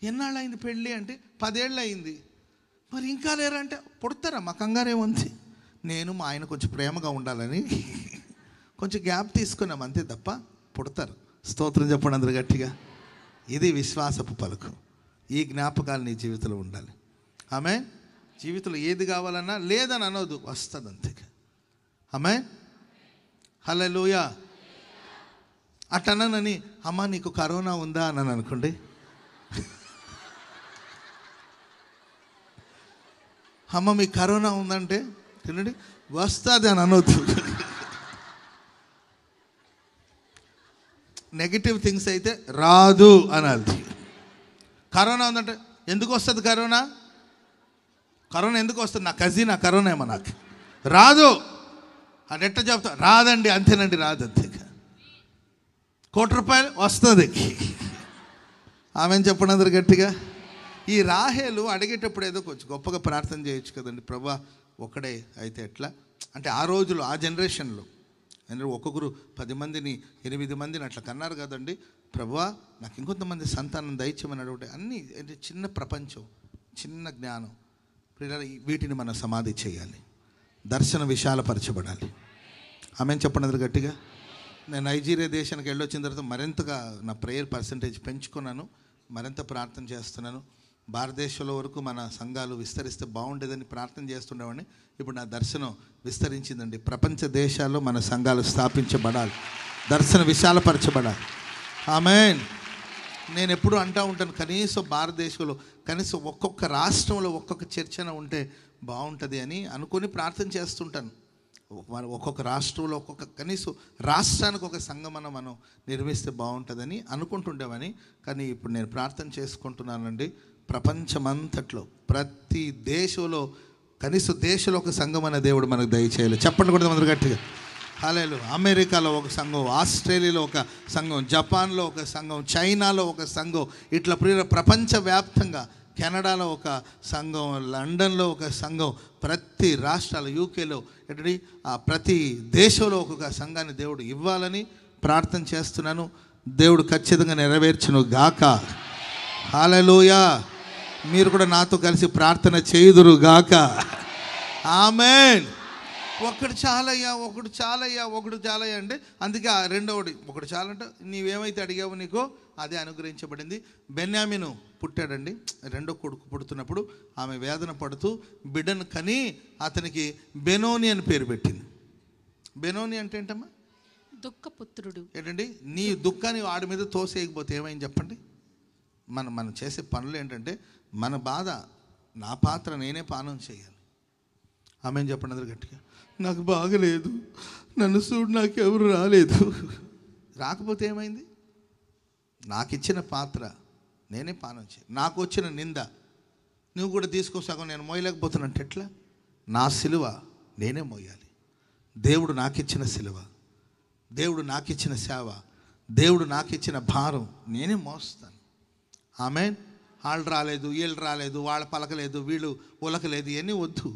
ఎన్నాళ్ళు అయింది పెళ్ళి అంటే 10 ఏళ్ళు అయింది. మరి ఇంకా లేరంటే పుడతారా? మా కంగారేముంది, నేను మా ఆయన కొంచెం ప్రేమగా ఉండాలని కొంచెం గ్యాప్ తీసుకున్నాం అంతే తప్ప పుడతారు. స్తోత్రం చెప్పండి అందరు గట్టిగా. ఇది విశ్వాసపు పలుకు. ఈ జ్ఞాపకాలు నీ జీవితంలో ఉండాలి. ఆమె జీవితంలో ఏది కావాలన్నా లేదని అనవద్దు, వస్తుంది అంతే. ఆమె హల్లెలూయా. అట్టనని అమ్మ నీకు కరోనా ఉందా అని అనుకోండి, అమ్మ మీకు కరోనా ఉందంటే తినండి వస్తుంది అని అనవద్దు. నెగిటివ్ థింగ్స్ అయితే రాదు అనాలి. కరోనా ఉందంటే ఎందుకు వస్తుంది కరోనా? కరోనా ఎందుకు వస్తుంది? నా కజిన్ ఆ కరోనా ఏమో నాకు రాదు అని ఎట్లా చెప్తా? రాదండి అంతేనండి, రాదు అంతే. 1 కోటి రూపాయలు వస్తుంది. ఆమె చెప్పండి అందరు గట్టిగా. ఈ రాహేలు అడిగేటప్పుడు ఏదో కొంచెం గొప్పగా ప్రార్థన చేయొచ్చు కదండి. ప్రభా ఒక్కడే అయితే ఎట్లా అంటే ఆ రోజులు ఆ జనరేషన్లో ఒక్కొక్కరు 10 మందిని 8 మందిని అట్లా కన్నారు కదండి. ప్రభువా నాకు ఇంకొంతమంది సంతానం దయచేయమని అడిగితే అన్నీ అంటే చిన్న ప్రపంచం, చిన్న జ్ఞానం, వీటిని మనం సమాధి చేయాలి. దర్శనం విశాలపరచబడాలి. ఆమె చెప్పండి గట్టిగా. నేను నైజీరియా దేశానికి వెళ్ళొచ్చిన తర్వాత మరింతగా నా ప్రేయర్ పర్సంటేజ్ పెంచుకున్నాను, మరింత ప్రార్థన చేస్తున్నాను. భారతదేశంలో వరకు మన సంఘాలు విస్తరిస్తే బాగుండేదని ప్రార్థన చేస్తుండేవాడిని. ఇప్పుడు నా దర్శనం విస్తరించిందండి. ప్రపంచ దేశాల్లో మన సంఘాలు స్థాపించబడాలి, దర్శనం విశాలపరచబడాలి. ఆమేన్. నేను ఎప్పుడు అంటూ ఉంటాను, కనీసం భారతదేశంలో కనీసం ఒక్కొక్క రాష్ట్రంలో ఒక్కొక్క చర్చన ఉంటే బాగుంటుంది అని అనుకొని ప్రార్థన చేస్తుంటాను. ఒక్కొక్క రాష్ట్రంలో ఒక్కొక్క కనీసం రాష్ట్రానికి ఒక సంఘం మనం నిర్మిస్తే బాగుంటుందని అనుకుంటుండేవని. కానీ ఇప్పుడు నేను ప్రార్థన చేసుకుంటున్నానండి, ప్రపంచమంతట్లో ప్రతి దేశంలో కనీసం దేశంలో ఒక సంఘం అనే దేవుడు మనకు దయచేయాలి. చెప్పండి కూడా అందరూ గట్టిగా. హల్లెలూయా. అమెరికాలో ఒక సంఘం, ఆస్ట్రేలియాలో ఒక సంఘం, జపాన్లో ఒక సంఘం, చైనాలో ఒక సంఘం, ఇట్లా ప్రపంచవ్యాప్తంగా కెనడాలో ఒక సంఘం, లండన్లో ఒక సంఘం, ప్రతి రాష్ట్రాలు, యూకేలో ఎక్కడి ప్రతి దేశంలో ఒక్కొక్క సంఘాన్ని దేవుడు ఇవ్వాలని ప్రార్థన చేస్తున్నాను. దేవుడు ఖచ్చితంగా నెరవేర్చును గాక. హల్లెలూయా. మీరు కూడా నాతో కలిసి ప్రార్థన చేయుదురుగాక. ఆమేన్. ఒకడు చాలయ్యా, ఒకడు చాలయ్యా, ఒకడు చాలయ్యా అంటే అందుకే రెండవది ఒకడు చాలంటే నీవేమైతే అడిగావో నీకో అదే అనుగ్రహించబడింది. బెన్యామీను పుట్టాడండి. రెండో కొడుకు పుడుతున్నప్పుడు ఆమె వేదన పడుతూ బిడ్డను కని అతనికి బెనోని అని పేరు పెట్టింది. బెనోని అంటే ఏంటమ్మా? దుఃఖపుత్రుడు. ఏంటండి? నీ దుఃఖాన్ని వాడి మీద తోసేయకపోతే ఏమైంది చెప్పండి? మనం చేసే పనులు ఏంటంటే మన బాధ, నా పాత్ర నేనే పానం చేయాలి. ఆమెను చెప్పండి అందరు గట్టిగా. నాకు బాగలేదు, నన్ను చూడు, నాకెవరు రాలేదు. రాకపోతే ఏమైంది? నాకు ఇచ్చిన పాత్ర నేనే పానం చేయాలి. నాకు వచ్చిన నింద నువ్వు కూడా తీసుకోసాగం నేను మోయలేకపోతున్నట్టు ఎట్లా? నా సిలువ నేనే మోయాలి. దేవుడు నాకు ఇచ్చిన సిలువ, దేవుడు నాకు ఇచ్చిన సేవ, దేవుడు నాకు ఇచ్చిన భారం నేనే మోస్తాను. ఆమేన్. వాళ్ళు రాలేదు, వీళ్ళు రాలేదు, వాళ్ళు పలకలేదు, వీళ్ళు ఉలకలేదు, ఇవన్నీ వద్దు.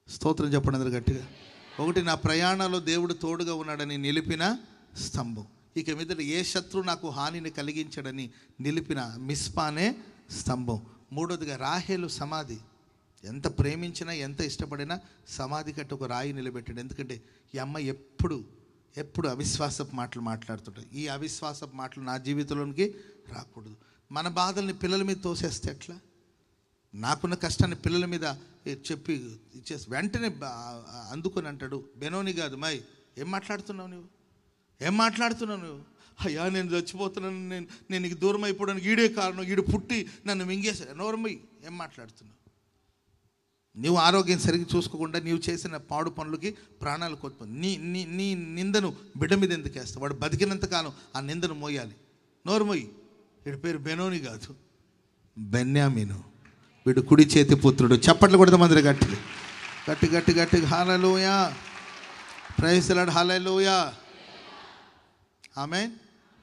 స్తోత్రం చెప్పండి అందరు గట్టిగా. ఒకటి, నా ప్రయాణంలో దేవుడు తోడుగా ఉన్నాడని నిలిపిన స్తంభం. ఇక మీద ఏ శత్రువు నాకు హానిని కలిగించడని నిలిపిన మిస్పానే స్తంభం. మూడోదిగా రాహేలు సమాధి. ఎంత ప్రేమించినా ఎంత ఇష్టపడినా సమాధి కట్టి ఒక రాయి నిలబెట్టాడు. ఎందుకంటే ఈ అమ్మ ఎప్పుడు అవిశ్వాసపు మాటలు మాట్లాడుతుంటాయి. ఈ అవిశ్వాసపు మాటలు నా జీవితంలోనికి రాకూడదు. మన బాధల్ని పిల్లల మీద తోసేస్తే ఎట్లా? నాకున్న కష్టాన్ని పిల్లల మీద చెప్పి ఇచ్చేసి వెంటనే అందుకొని అంటాడు, బెనోని కాదు మై, ఏం మాట్లాడుతున్నావు నువ్వు? ఏం మాట్లాడుతున్నావు నువ్వు? అయ్యా నేను చచ్చిపోతున్నాను, నేను నీకు దూరం అయిపోవడానికి ఈడే కారణం, ఈడు పుట్టి నన్ను మింగేసా. నోరమయ్యి, ఏం మాట్లాడుతున్నావు? నువ్వు ఆరోగ్యం సరిగ్గా చూసుకోకుండా నీవు చేసిన పాడు పనులకి ప్రాణాలు కోల్పోయి నీ నిందను బిడ్డ మీద ఎందుకు వేస్తావు? వాడు బతికినంతకాలం ఆ నిందను మోయాలి. నోరుమోయి. వీడి పేరు బెనోని కాదు, బెన్యామీను. వీడు కుడి చేతి పుత్రుడు. చప్పట్లు కొడతాం అందరూ గట్టి గట్టి గట్టి గట్టి. హల్లెలూయా, ప్రైజ్ ది లార్డ్, హల్లెలూయా. ఆమేన్.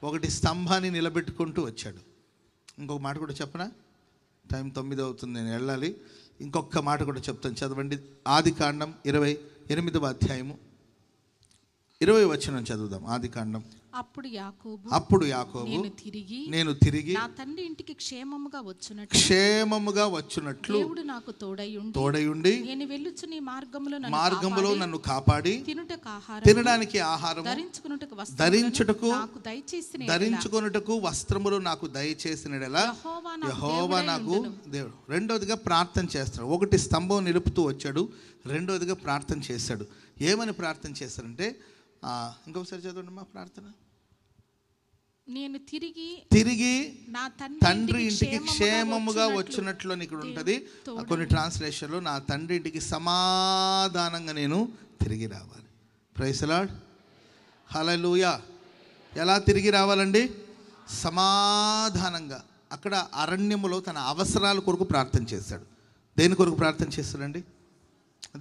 ఒకటి స్తంభాన్ని నిలబెట్టుకుంటూ వచ్చాడు. ఇంకొక మాట కూడా చెప్పనా? టైం 9 అవుతుంది, నేను వెళ్ళాలి. ఇంకొక మాట కూడా చెప్తాను, చదవండి. ఆదికాండం 28వ అధ్యాయము 20వ వచనం చదువుదాం. ఆదికాండం. అప్పుడు యాకోబు నేను తిరిగి నా తండ్రి ఇంటికి క్షేమముగా వచ్చునట్లు దేవుడు నాకు తోడయుండి నేను వెళ్ళుచున్న మార్గములో నన్ను కాపాడి తినడానికి ఆహారం ధరించుకొనుటకు వస్త్రములు నాకు దయచేసినడలా యెహోవా నాకు దేవుడు. రెండోదిగా ప్రార్థన చేస్తాడు. ఒకటి స్తంభం నిలుపుతూ వచ్చాడు, రెండోదిగా ప్రార్థన చేశాడు. ఏమని ప్రార్థన చేశారంటే, ఇంకొకసారి చదవండి మా ప్రార్థన. నేను తిరిగి నా తండ్రి ఇంటికి క్షేమముగా వచ్చినట్లు ఇక్కడ ఉంటుంది. కొన్ని ట్రాన్స్లేషన్లో నా తండ్రి ఇంటికి సమాధానంగా నేను తిరిగి రావాలి. ప్రైజ్ ది లార్డ్, హల్లెలూయా. ఎలా తిరిగి రావాలండి? సమాధానంగా. అక్కడ అరణ్యములో తన అవసరాల కొరకు ప్రార్థన చేశాడు. దేని కొరకు ప్రార్థన చేస్తాడండి?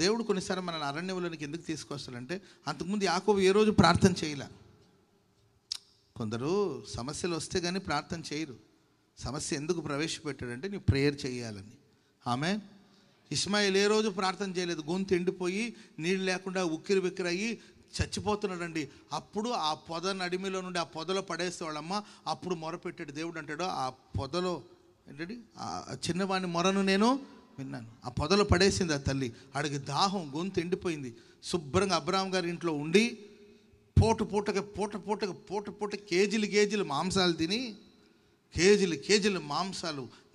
దేవుడు కొన్నిసార్లు మన అరణ్యంలోనికి ఎందుకు తీసుకొస్తాడంటే, అంతకుముందు యాకోబు ఏ రోజు ప్రార్థన చేయలే. కొందరు సమస్యలు వస్తే కానీ ప్రార్థన చేయరు. సమస్య ఎందుకు ప్రవేశపెట్టాడంటే నీవు ప్రేయర్ చేయాలని. ఆమేన్. ఇష్మాయేల్ ఏ రోజు ప్రార్థన చేయలేదు. గొంతు ఎండిపోయి నీళ్ళు లేకుండా ఉక్కిరి బిక్కిరయ్యి చచ్చిపోతున్నాడండి. అప్పుడు ఆ పొద నడిమిలో నుండి ఆ పొదలో పడేసేవాళ్ళమ్మ. అప్పుడు మొరపెట్టాడు. దేవుడు అంటాడు, ఆ పొదలో ఏంటంటే ఆ చిన్నవాడిని మొరను నేను విన్నాను. ఆ పొదలో పడేసింది ఆ తల్లి. ఆడికి దాహం, గొంతు ఎండిపోయింది. శుభ్రంగా అబ్రాహాం గారి ఇంట్లో ఉండి పూట కేజీలు మాంసాలు తిని కేజీలు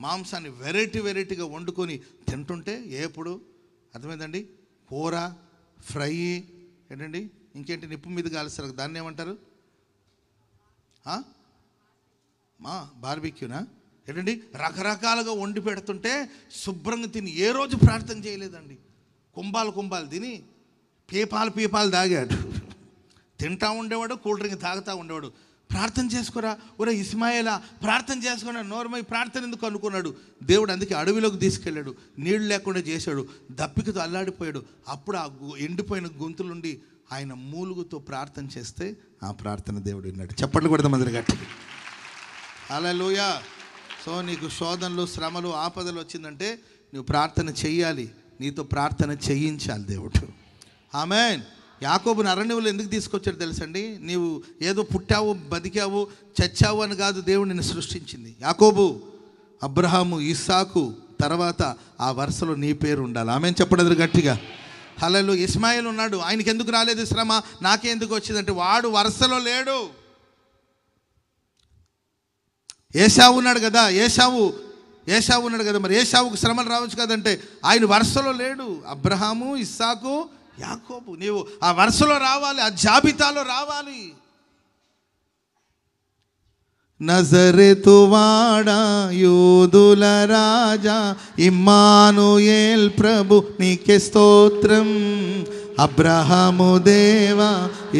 మాంసాన్ని వెరైటీగా వండుకొని తింటుంటే ఎప్పుడు అర్థమైందండి? కూర, ఫ్రై, ఏంటండి ఇంకేంటి నిప్పు మీద కాలుస్తారు, దాన్ని ఏమంటారు? బార్బిక్యూనా ఏంటండి? రకరకాలుగా వండి పెడుతుంటే శుభ్రంగా తిని ఏ రోజు ప్రార్థన చేయలేదండి. కుంభాలు తిని పీపాలు తాగాడు. తింటా ఉండేవాడు, కూల్ డ్రింక్ తాగుతూ ఉండేవాడు. ప్రార్థన చేసుకోరా ఒరే ఇస్మాయిలా, ప్రార్థన చేసుకున్నా. నోర్మై ప్రార్థన ఎందుకు అనుకున్నాడు. దేవుడు అందుకే అడవిలోకి తీసుకెళ్ళాడు, నీళ్లు లేకుండా చేశాడు, దప్పికతో అల్లాడిపోయాడు. అప్పుడు ఆ ఎండిపోయిన గొంతులుండి ఆయన మూలుగుతో ప్రార్థన చేస్తే ఆ ప్రార్థన దేవుడు విన్నాడు. చప్పట్లు కొడదాం అందరి గట్టి. హల్లెలూయా. సో నీకు శోధనలు, శ్రమలు, ఆపదలు వచ్చిందంటే నువ్వు ప్రార్థన చెయ్యాలి. నీతో ప్రార్థన చేయించాలి దేవుడు. ఆమేన్. యాకోబుని అరణ్యంలో ఎందుకు తీసుకొచ్చాడు తెలుసండి? నీవు ఏదో పుట్టావు, బతికావు, చచ్చావు అని కాదు దేవుడు నిన్ను సృష్టించింది. యాకోబు, అబ్రహాము, ఇస్సాకు తర్వాత ఆ వరుసలో నీ పేరు ఉండాలి. ఆమెను చెప్పడం గట్టిగా. హల్లెలూయా. ఇస్మాయిల్ ఉన్నాడు, ఆయనకి ఎందుకు రాలేదు శ్రమ, నాకే ఎందుకు వచ్చిందంటే వాడు వరుసలో లేడు. ఏశావు ఉన్నాడు కదా, ఏశావు ఉన్నాడు కదా, మరి ఏశావుకు శ్రమలు రావచ్చు కదంటే ఆయన వరుసలో లేడు. అబ్రహాము, ఇస్సాకు, యాకోబు, నీవు ఆ వరుసలో రావాలి, ఆ జాబితాలో రావాలి. నజరేతువాడా యూదుల రాజా ఇమ్మానుయేల్ ప్రభు నీకే స్తోత్రం. అబ్రహాము దేవా,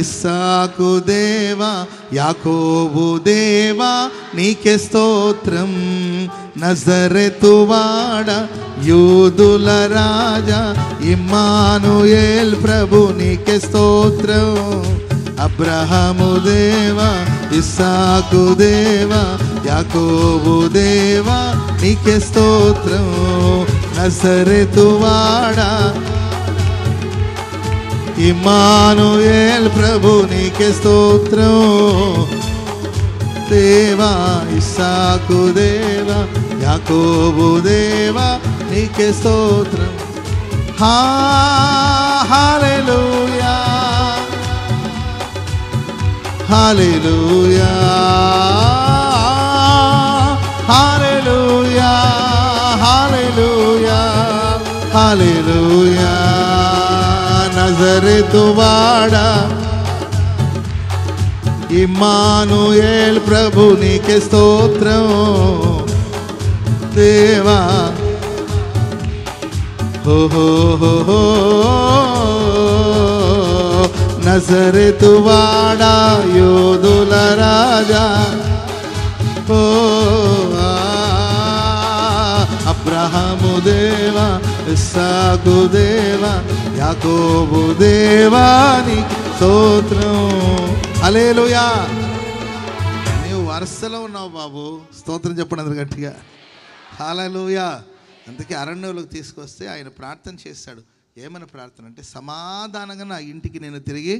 ఇస్సాకు దేవా, యాకోబు దేవా నీకే స్తోత్రం. నజరేతువాడా యూదుల రాజా ఇమ్మానుయేల్ ప్రభు నీకే స్తోత్రం. అబ్రహాము దేవా, ఇస్సాకు దేవా, యాకోబు దేవా నీకే స్తోత్రం. నజరేతువాడా ఇమ్మానుయేల్ ప్రభు నీకే స్తోత్రం. దేవా, ఇస్సాకు దేవా, యాకోబు దేవా నీకే స్తోత్రం. హల్లెలూయా, హల్లెలూయా, హల్లెలూయా, హల్లెలూయా, హల్లెలూయా. నజరేతువాడా ఇమ్మానుయేల్ ప్రభు నీకే స్తోత్రం. దేవా, హో హో హో హో. నజరేతువాడా యోధుల రాజా, ఓ అబ్రహాము దేవా, ఇస్సాకు దేవా, యాకోబు దేవా నీకే స్తోత్రం. హల్లెలూయా. నీవు వరుసలో ఉన్నావు బాబు, స్తోత్రం చెప్పండి అందరు గట్టిగా. హల్లెలూయా. అందుకే అరణ్యంలోకి తీసుకొస్తే ఆయన ప్రార్థన చేశాడు. ఏమని ప్రార్థన అంటే, సమాధానంగా నా ఇంటికి నేను తిరిగి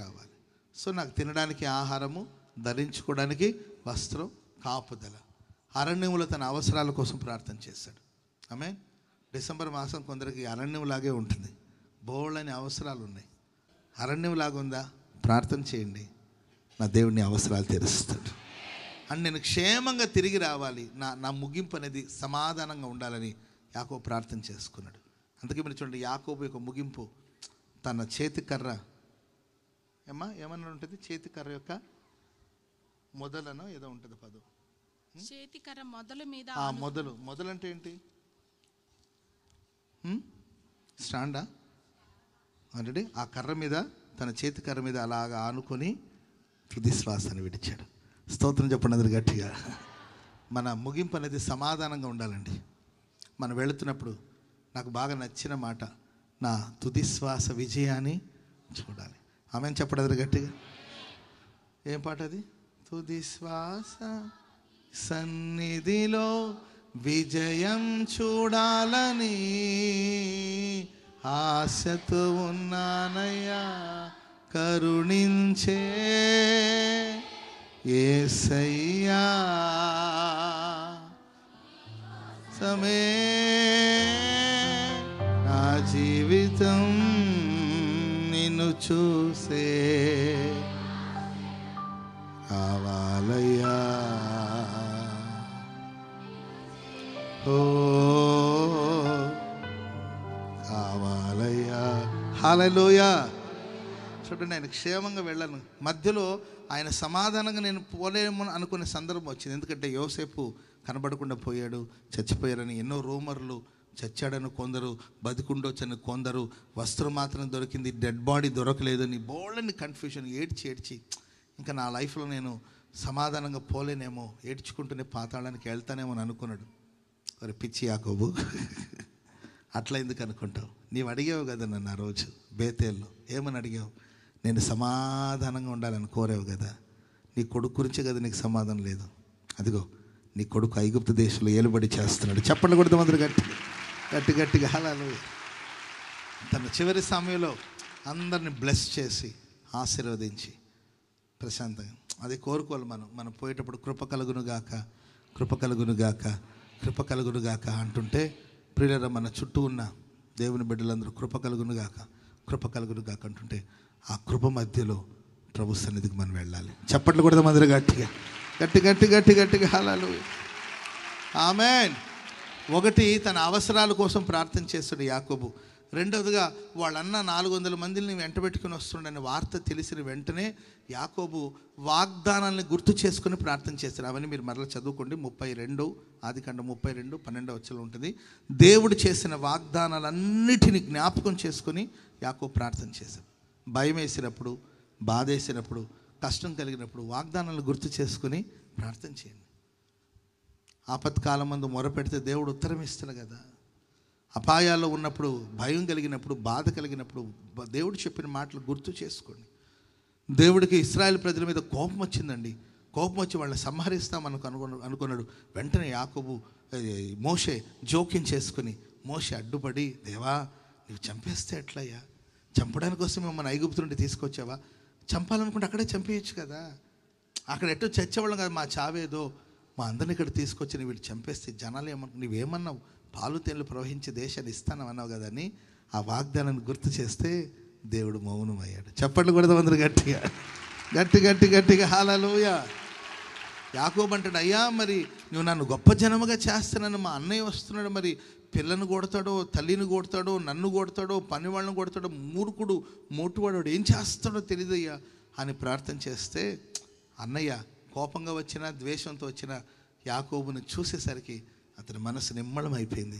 రావాలి. సో నాకు తినడానికి ఆహారము, ధరించుకోవడానికి వస్త్రం, కాపుదల. అరణ్యంలో తన అవసరాల కోసం ప్రార్థన చేశాడు. ఆమె డిసెంబర్ మాసం కొందరికి అరణ్యంలాగే ఉంటుంది, బోళ్ళని అవసరాలు ఉన్నాయి. అరణ్యంలాగా ఉందా? ప్రార్థన చేయండి, నా దేవుడిని అవసరాలు తీరుస్తాడు. అండ్ నేను క్షేమంగా తిరిగి రావాలి, నా ముగింపు అనేది సమాధానంగా ఉండాలని యాకోబు ప్రార్థన చేసుకున్నాడు. అందుకే మీరు చూడండి, యాకోబు యొక్క ముగింపు తన చేతి కర్ర ఏమన్నా ఉంటుంది, చేతి కర్ర యొక్క మొదలనో ఏదో ఉంటుంది పదం, చేతి కర్ర మొదలు మీద. మొదలు అంటే ఏంటి? స్టాండా ఆల్రెడీ ఆ కర్ర మీద, తన చేతి కర్ర మీద అలాగా ఆనుకొని తుది శ్వాసను విడిచాడు. స్తోత్రం చెప్పండి అందరు గట్టిగా. మన ముగింపు అనేది సమాధానంగా ఉండాలండి. మనం వెళుతున్నప్పుడు నాకు బాగా నచ్చిన మాట, నా తుది శ్వాస విజయాన్ని చూడాలి. ఆమెను చెప్పండి అందరు గట్టిగా. ఏం పాట అది? తుది శ్వాస సన్నిధిలో విజయం చూడాలని ఆశతో ఉన్నానయ్యా, కరుణించే యేసయ్యా. సమే నా జీవితం నిన్ను చూసే కావాలయ్యా. ఓ కావాలయ్యా. హల్లెలూయా. చూడండి, ఆయన క్షేమంగా వెళ్ళను. మధ్యలో ఆయన సమాధానంగా నేను పోలేమో అనుకునే సందర్భం వచ్చింది. ఎందుకంటే యోసేపు కనబడకుండా పోయాడు, చచ్చిపోయారని ఎన్నో రూమర్లు, చచ్చాడని కొందరు, బతికుండొచ్చని కొందరు, వస్త్రం మాత్రం దొరికింది, డెడ్ బాడీ దొరకలేదని బోళ్ళని కన్ఫ్యూషన్, ఏడ్చి ఇంకా నా లైఫ్లో నేను సమాధానంగా పోలేనేమో, ఏడ్చుకుంటూనే పాతాళానికి వెళ్తానేమో అని అనుకున్నాడు. మరి పిచ్చి యాకోబు, అట్లా ఎందుకు అనుకుంటావు? నీవు అడిగావు కదా నన్ను ఆ రోజు బేతేల్లో, ఏమని అడిగావు? నేను సమాధానంగా ఉండాలని కోరావు కదా. నీ కొడుకు గురించే కదా నీకు సమాధానం లేదు. అదిగో నీ కొడుకు ఐగుప్తు దేశంలో ఏలుబడి చేస్తున్నాడు. చెప్పండి కొడుతు అందరూ గట్టిగా. హల్లెలూయా. తన చివరి సమయంలో అందరిని బ్లెస్ చేసి ఆశీర్వదించి ప్రశాంతంగా అది కోరుకోవాలి. మనం పోయేటప్పుడు కృప కలుగునుగాక, కృప కలుగునుగాక, కృప కలుగునుగాక అంటుంటే ప్రియులారా, మన చుట్టూ ఉన్న దేవుని బిడ్డలందరూ కృప కలుగునుగాక, కృప కలుగునుగాక అంటుంటే ఆ కృప మధ్యలో ప్రభు సన్నిధికి మనం వెళ్ళాలి. చప్పట్లు కొడదాం అందరూ గట్టిగా, గట్టి గట్టి గట్టి గట్టిగా హల్లెలూయా, ఆమేన్. ఒకటి, తన అవసరాల కోసం ప్రార్థన చేస్తాడు యాకోబు. రెండవదిగా వాళ్ళన్న 400 మందిని వెంటబెట్టుకుని వస్తుండని వార్త తెలిసిన వెంటనే యాకోబు వాగ్దానాలను గుర్తు చేసుకుని ప్రార్థన చేస్తాడు. అవన్నీ మీరు మరలా చదువుకోండి. 32 ఆదికాండం 32 12వ వచనంలో ఉంటుంది. దేవుడు చేసిన వాగ్దానాలన్నిటిని జ్ఞాపకం చేసుకుని యాకోబు ప్రార్థన చేశాడు. భయం వేసినప్పుడు, బాధ వేసినప్పుడు, కష్టం కలిగినప్పుడు వాగ్దానాలను గుర్తు చేసుకుని ప్రార్థన చేయండి. ఆపత్కాలం మందు మొరపెడితే దేవుడు ఉత్తరం ఇస్తాడు కదా. అపాయాల్లో ఉన్నప్పుడు, భయం కలిగినప్పుడు, బాధ కలిగినప్పుడు దేవుడు చెప్పిన మాటలు గుర్తు చేసుకోండి. దేవుడికి ఇశ్రాయేలు ప్రజల మీద కోపం వచ్చిందండి. కోపం వచ్చి వాళ్ళని సంహరిస్తామని అనుకున్నాడు. వెంటనే యాకోబు మోషే జోక్యం చేసుకుని మోషే అడ్డుపడి, దేవా నీవు చంపేస్తే ఎట్లయ్యా? చంపడానికి కోసం మిమ్మల్ని ఐగుప్తు నుండి తీసుకొచ్చావా? చంపాలనుకుంటే అక్కడే చంపేయచ్చు కదా. అక్కడ ఎట్టో చచ్చేవాళ్ళం కదా. మా చావేదో, మా అందరిని ఇక్కడ తీసుకొచ్చి వీళ్ళు చంపేస్తే జనాలు నువ్వేమన్నావు? పాలు తేళ్లు ప్రవహించే దేశాన్ని ఇస్తానన్నావు కదా అని ఆ వాగ్దానాన్ని గుర్తు చేస్తే దేవుడు మౌనం అయ్యాడు. చప్పట్లు కొడదాం అందరూ గట్టిగా, గట్టి గట్టి గట్టిగా హల్లెలూయా. యాకోబు అంటాడు, అయ్యా మరి నువ్వు నన్ను గొప్ప జనముగా చేస్తానని మా అన్నయ్య వస్తున్నాడు, మరి పిల్లను కొడతాడో, తల్లిని కొడతాడో, నన్ను కొడతాడో, పని వాళ్ళని కొడతాడో, మూర్ఖుడు మోటువాడు ఏం చేస్తాడో తెలియదయ్యా అని ప్రార్థన చేస్తే, అన్నయ్య కోపంగా వచ్చినా ద్వేషంతో వచ్చిన యాకోబుని చూసేసరికి అతని మనసు నిమ్మళం అయిపోయింది.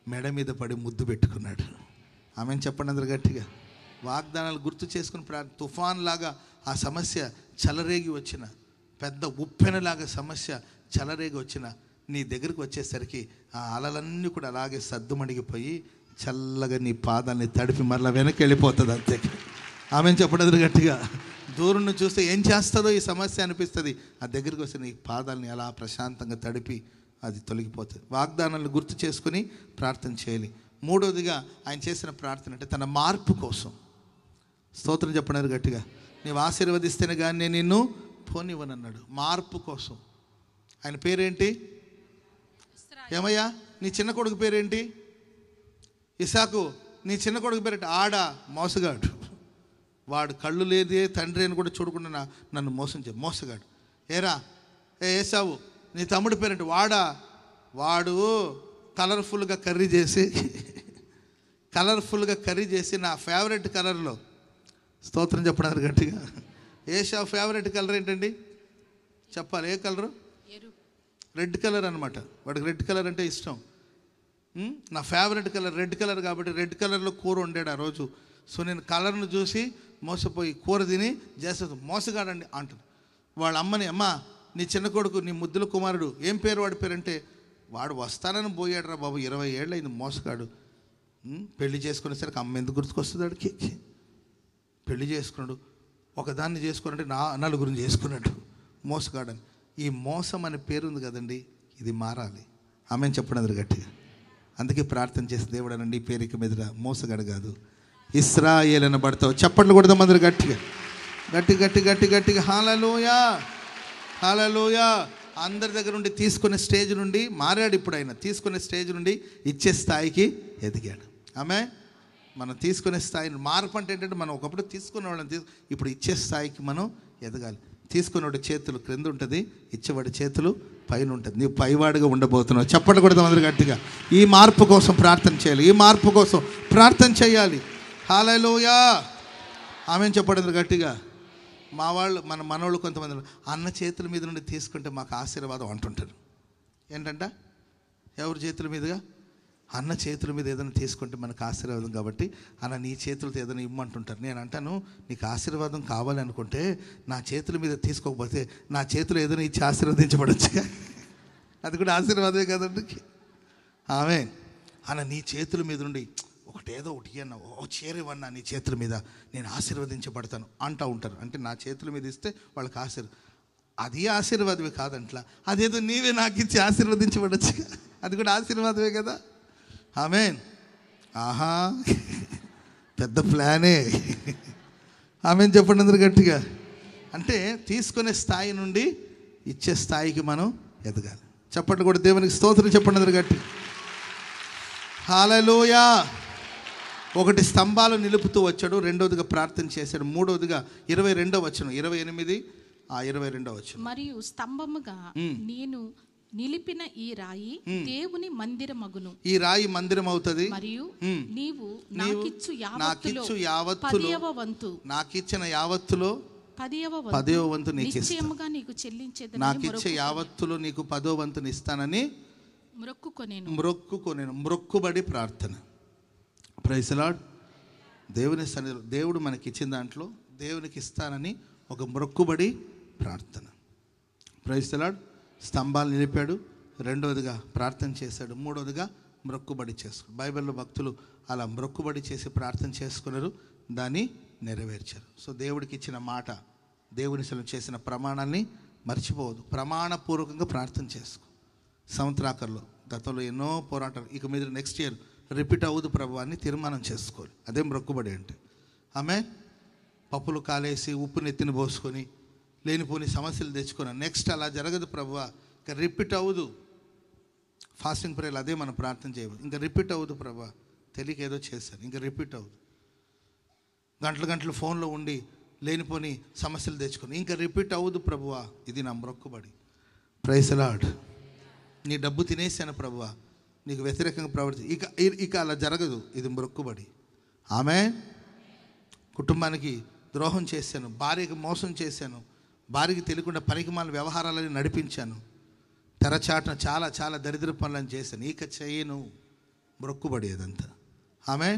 మెడ మీద పడి ముద్దు పెట్టుకున్నాడు. ఆమెను చెప్పండి అందరు గట్టిగా. వాగ్దానాలు గుర్తు చేసుకుని తుఫాన్ లాగా ఆ సమస్య చెలరేగి వచ్చిన, పెద్ద ఉప్పెనలాగా సమస్య చెలరేగి వచ్చిన నీ దగ్గరికి వచ్చేసరికి ఆ అలలన్నీ కూడా అలాగే సద్దుమణిగిపోయి చల్లగా నీ పాదాలని తడిపి మరలా వెనక్కి వెళ్ళిపోతుంది అంతే. ఆమెను చెప్పండి గట్టిగా. దూరం నుంచి చూస్తే ఏం చేస్తుందో ఈ సమస్య అనిపిస్తుంది. ఆ దగ్గరికి వస్తే నీ పాదాలని అలా ప్రశాంతంగా తడిపి అది తొలగిపోతుంది. వాగ్దానాలను గుర్తు చేసుకుని ప్రార్థన చేయాలి. మూడవదిగా ఆయన చేసిన ప్రార్థన అంటే తన మార్పు కోసం. స్తోత్రం చెప్పండి గట్టిగా. నీవు ఆశీర్వదిస్తేనే కానీ నేను నిన్ను పోనివ్వనన్నాడు. మార్పు కోసం. ఆయన పేరేంటి? ఏమయ్యా నీ చిన్న కొడుకు పేరేంటి? ఇసాకు. నీ చిన్న కొడుకు పేరేంటి? ఆడా, మోసగాడు. వాడు కళ్ళు లేదే తండ్రి అని కూడా చూడకుండా నన్ను మోసగాడు. ఏరా ఏసావు నీ తమ్ముడి పేరేంటి? వాడు కలర్ఫుల్గా కర్రీ చేసి నా ఫేవరెట్ కలర్లో, స్తోత్రం చెప్పడానికి గట్టిగా, ఏసావు ఫేవరెట్ కలర్ ఏంటండి చెప్పాలి? ఏ కలరు? రెడ్ కలర్ అనమాట. వాడికి రెడ్ కలర్ అంటే ఇష్టం. నా ఫేవరెట్ కలర్ రెడ్ కలర్ కాబట్టి రెడ్ కలర్లో కూర వండాడు ఆ రోజు. సో నేను కలర్ను చూసి మోసపోయి కూర తిని చేస్తుంది. మోసగాడండి అంటుంది. వాళ్ళ అమ్మని, అమ్మ నీ చిన్న కొడుకు, నీ ముద్దుల కుమారుడు ఏం పేరు? వాడి పేరు అంటే, వాడు వస్తానని పోయాడు రా బాబు, 20 ఏళ్ళు అయింది మోసగాడు. పెళ్లి చేసుకునేసరికి అమ్మ ఎందుకు గుర్తుకొస్తుంది వాడికి? పెళ్లి చేసుకున్నాడు, ఒకదాన్ని చేసుకున్నట్టు 4 చేసుకున్నాడు మోసగాడని. ఈ మోసం అనే పేరు ఉంది కదండి, ఇది మారాలి. ఆమెను చెప్పడం గట్టిగా. అందుకే ప్రార్థన చేసి, దేవుడు అనండి ఈ పేరుకి మీద మోసగాడు కాదు, ఇశ్రాయేలు అనబడతావు. చప్పట్లు కొడదాం అందరు గట్టిగా, గట్టి గట్టి గట్టి గట్టిగా హల్లెలూయా, హల్లెలూయా. అందరి దగ్గర నుండి తీసుకునే స్టేజ్ నుండి మారాడు. ఇప్పుడు ఆయన తీసుకునే స్టేజ్ నుండి ఇచ్చే స్థాయికి ఎదిగాడు. ఆమె మనం తీసుకునే స్థాయిని మార్పు అంటే ఏంటంటే, మనం ఒకప్పుడు తీసుకునే వాళ్ళని ఇప్పుడు ఇచ్చే స్థాయికి మనం ఎదగాలి. తీసుకునేవాడి చేతులు క్రింద ఉంటుంది, ఇచ్చేవాడి చేతులు పైన ఉంటుంది. నీవు పైవాడిగా ఉండబోతున్నావు. చప్పట్లు కొడదాం అందరూ గట్టిగా. ఈ మార్పు కోసం ప్రార్థన చేయాలి, ఈ మార్పు కోసం ప్రార్థన చేయాలి. హల్లెలూయా, ఆమెను చెప్పడం గట్టిగా. మన మనోళ్ళు కొంతమంది అన్న చేతుల మీద నుండి తీసుకుంటే మాకు ఆశీర్వాదం అంటుంటారు. ఏంటంట? ఎవరి చేతుల మీదుగా? అన్న చేతుల మీద ఏదైనా తీసుకుంటే మనకు ఆశీర్వాదం కాబట్టి అన్న నీ చేతులతో ఏదైనా ఇమ్మంటుంటారు. నేను అంటాను, నీకు ఆశీర్వాదం కావాలి అనుకుంటే నా చేతుల మీద తీసుకోకపోతే నా చేతులు ఏదైనా ఇచ్చి ఆశీర్వదించబడచ్చు. అది కూడా ఆశీర్వాదమే కదండి. ఆమె అన్న నీ చేతుల మీద నుండి ఒకటేదో ఒకటి అన్న, ఓ చేరేవన్నా నీ చేతుల మీద నేను ఆశీర్వదించబడతాను అంటూ ఉంటారు. అంటే నా చేతుల మీద ఇస్తే వాళ్ళకి అది ఆశీర్వాదమే కాదంట్లా, అదేదో నీవే నాకు ఇచ్చి ఆశీర్వదించబడచ్చు, అది కూడా ఆశీర్వాదమే కదా. ఆమేన్. ఆహా, పెద్ద ప్లానే. ఆమెను చెప్పండి అందరు గట్టిగా. అంటే తీసుకునే స్థాయి నుండి ఇచ్చే స్థాయికి మనం ఎదగాలి. చెప్పండి కూడా దేవునికి స్తోత్రం చెప్పండి అందరు గట్టి. హల్లెలూయా. ఒకటి స్తంభాలు నిలుపుతూ వచ్చాడు, రెండవదిగా ప్రార్థన చేశాడు, మూడవదిగా 22వ వచనం, 28 22వ వచనం. మరియు స్తంభముగా నేను నిలిపిన ఈ రాయి దేవుని మందిరమగును. ఈ రాయి మందిరం అవుతుంది. మరియు నీవు నాకిచ్చు యావత్తులో 10వ వంతు, నాకిచ్చిన యావత్తులో 10వ వంతు నిశ్చయముగా నీకు చెల్లించేదను. నాకిచ్చే యావత్తులో నీకు 10వ వంతుని ఇస్తానని మొక్కుకొనేను. మొక్కుబడి ప్రార్థన. Praise Lord. దేవుని సన్నిధిలో దేవుడు మనకి ఇచ్చిన దాంట్లో దేవునికి ఇస్తానని ఒక మొక్కుబడి ప్రార్థన. Praise Lord. స్తంభాలు నిలిపాడు, రెండవదిగా ప్రార్థన చేశాడు, మూడవదిగా మొక్కుబడి చేసుకున్నాడు. బైబిల్లో భక్తులు అలా మొక్కుబడి చేసి ప్రార్థన చేసుకున్నారు, దాన్ని నెరవేర్చారు. సో దేవుడికి ఇచ్చిన మాట, దేవుని చేసిన ప్రమాణాన్ని మర్చిపోవద్దు. ప్రమాణపూర్వకంగా ప్రార్థన చేసుకో. సంవత్సరాకర్లో గతంలో ఎన్నో పోరాటాలు, ఇక మీద నెక్స్ట్ ఇయర్ రిపీట్ అవ్వదు ప్రభు అని తీర్మానం చేసుకోవాలి. అదే మొక్కుబడి అంటే. ఆమె పప్పులు కాలేసి ఉప్పు నెత్తిని పోసుకొని లేనిపోని సమస్యలు తెచ్చుకొని నెక్స్ట్ అలా జరగదు ప్రభువా, ఇంకా రిపీట్ అవ్వదు. ఫాస్టింగ్ ప్రేయర్లు అదే మనం ప్రార్థన చేయవద్దు. ఇంకా రిపీట్ అవ్వదు ప్రభువా, తెలియక ఏదో చేశాను, ఇంకా రిపీట్ అవ్వదు. గంటలు ఫోన్లో ఉండి లేనిపోని సమస్యలు తెచ్చుకొని ఇంకా రిపీట్ అవ్వదు ప్రభువా, ఇది నా మొక్కుబడి. Praise Lord. నీ డబ్బు తినేసాను ప్రభువా, నీకు వ్యతిరేకంగా ఇక అలా జరగదు, ఇది మొక్కుబడి. ఆమె కుటుంబానికి ద్రోహం చేశాను, భార్యకి మోసం చేశాను, భార్యకి తెలియకుండా పనికిమాలిన వ్యవహారాలని నడిపించాను, తెరచాటున చాలా చాలా దరిద్ర పనులను చేశాను, ఇక చేయను. మొక్కుబడి అదంతా. ఆమె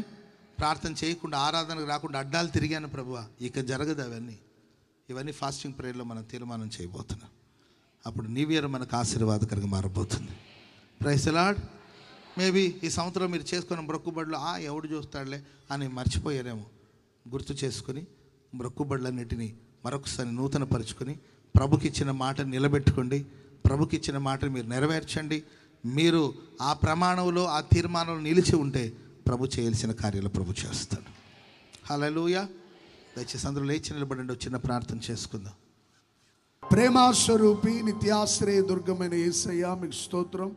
ప్రార్థన చేయకుండా ఆరాధనకు రాకుండా అడ్డాలు తిరిగాను ప్రభువా, ఇక జరగదు అవన్నీ. ఇవన్నీ ఫాస్టింగ్ ప్రేయర్లో మనం తీర్మానం చేయబోతున్నాం. అప్పుడు న్యూ ఇయర్ మనకు ఆశీర్వాదకరంగా మారబోతుంది. Praise lord. మేబీ ఈ సంవత్సరం మీరు చేసుకున్న మొక్కుబడులు ఎవడు చూస్తాడులే అని మర్చిపోయారేమో. గుర్తు చేసుకుని మొక్కుబడులన్నిటినీ మరొకసారి నూతన పరుచుకొని ప్రభుకి ఇచ్చిన మాటను నిలబెట్టుకోండి. ప్రభుకి ఇచ్చిన మాటను మీరు నెరవేర్చండి. మీరు ఆ ప్రమాణంలో ఆ తీర్మానంలో నిలిచి ఉంటే ప్రభు చేయాల్సిన కార్యాలు ప్రభు చేస్తాడు. హల్లెలూయా. దయచేసి అందరూ లేచి నిలబడండి, చిన్న ప్రార్థన చేసుకుందాం. ప్రేమాస్వరూపి నిత్యాశ్రయ దుర్గమైన యేసయ్య మీకు స్తోత్రం.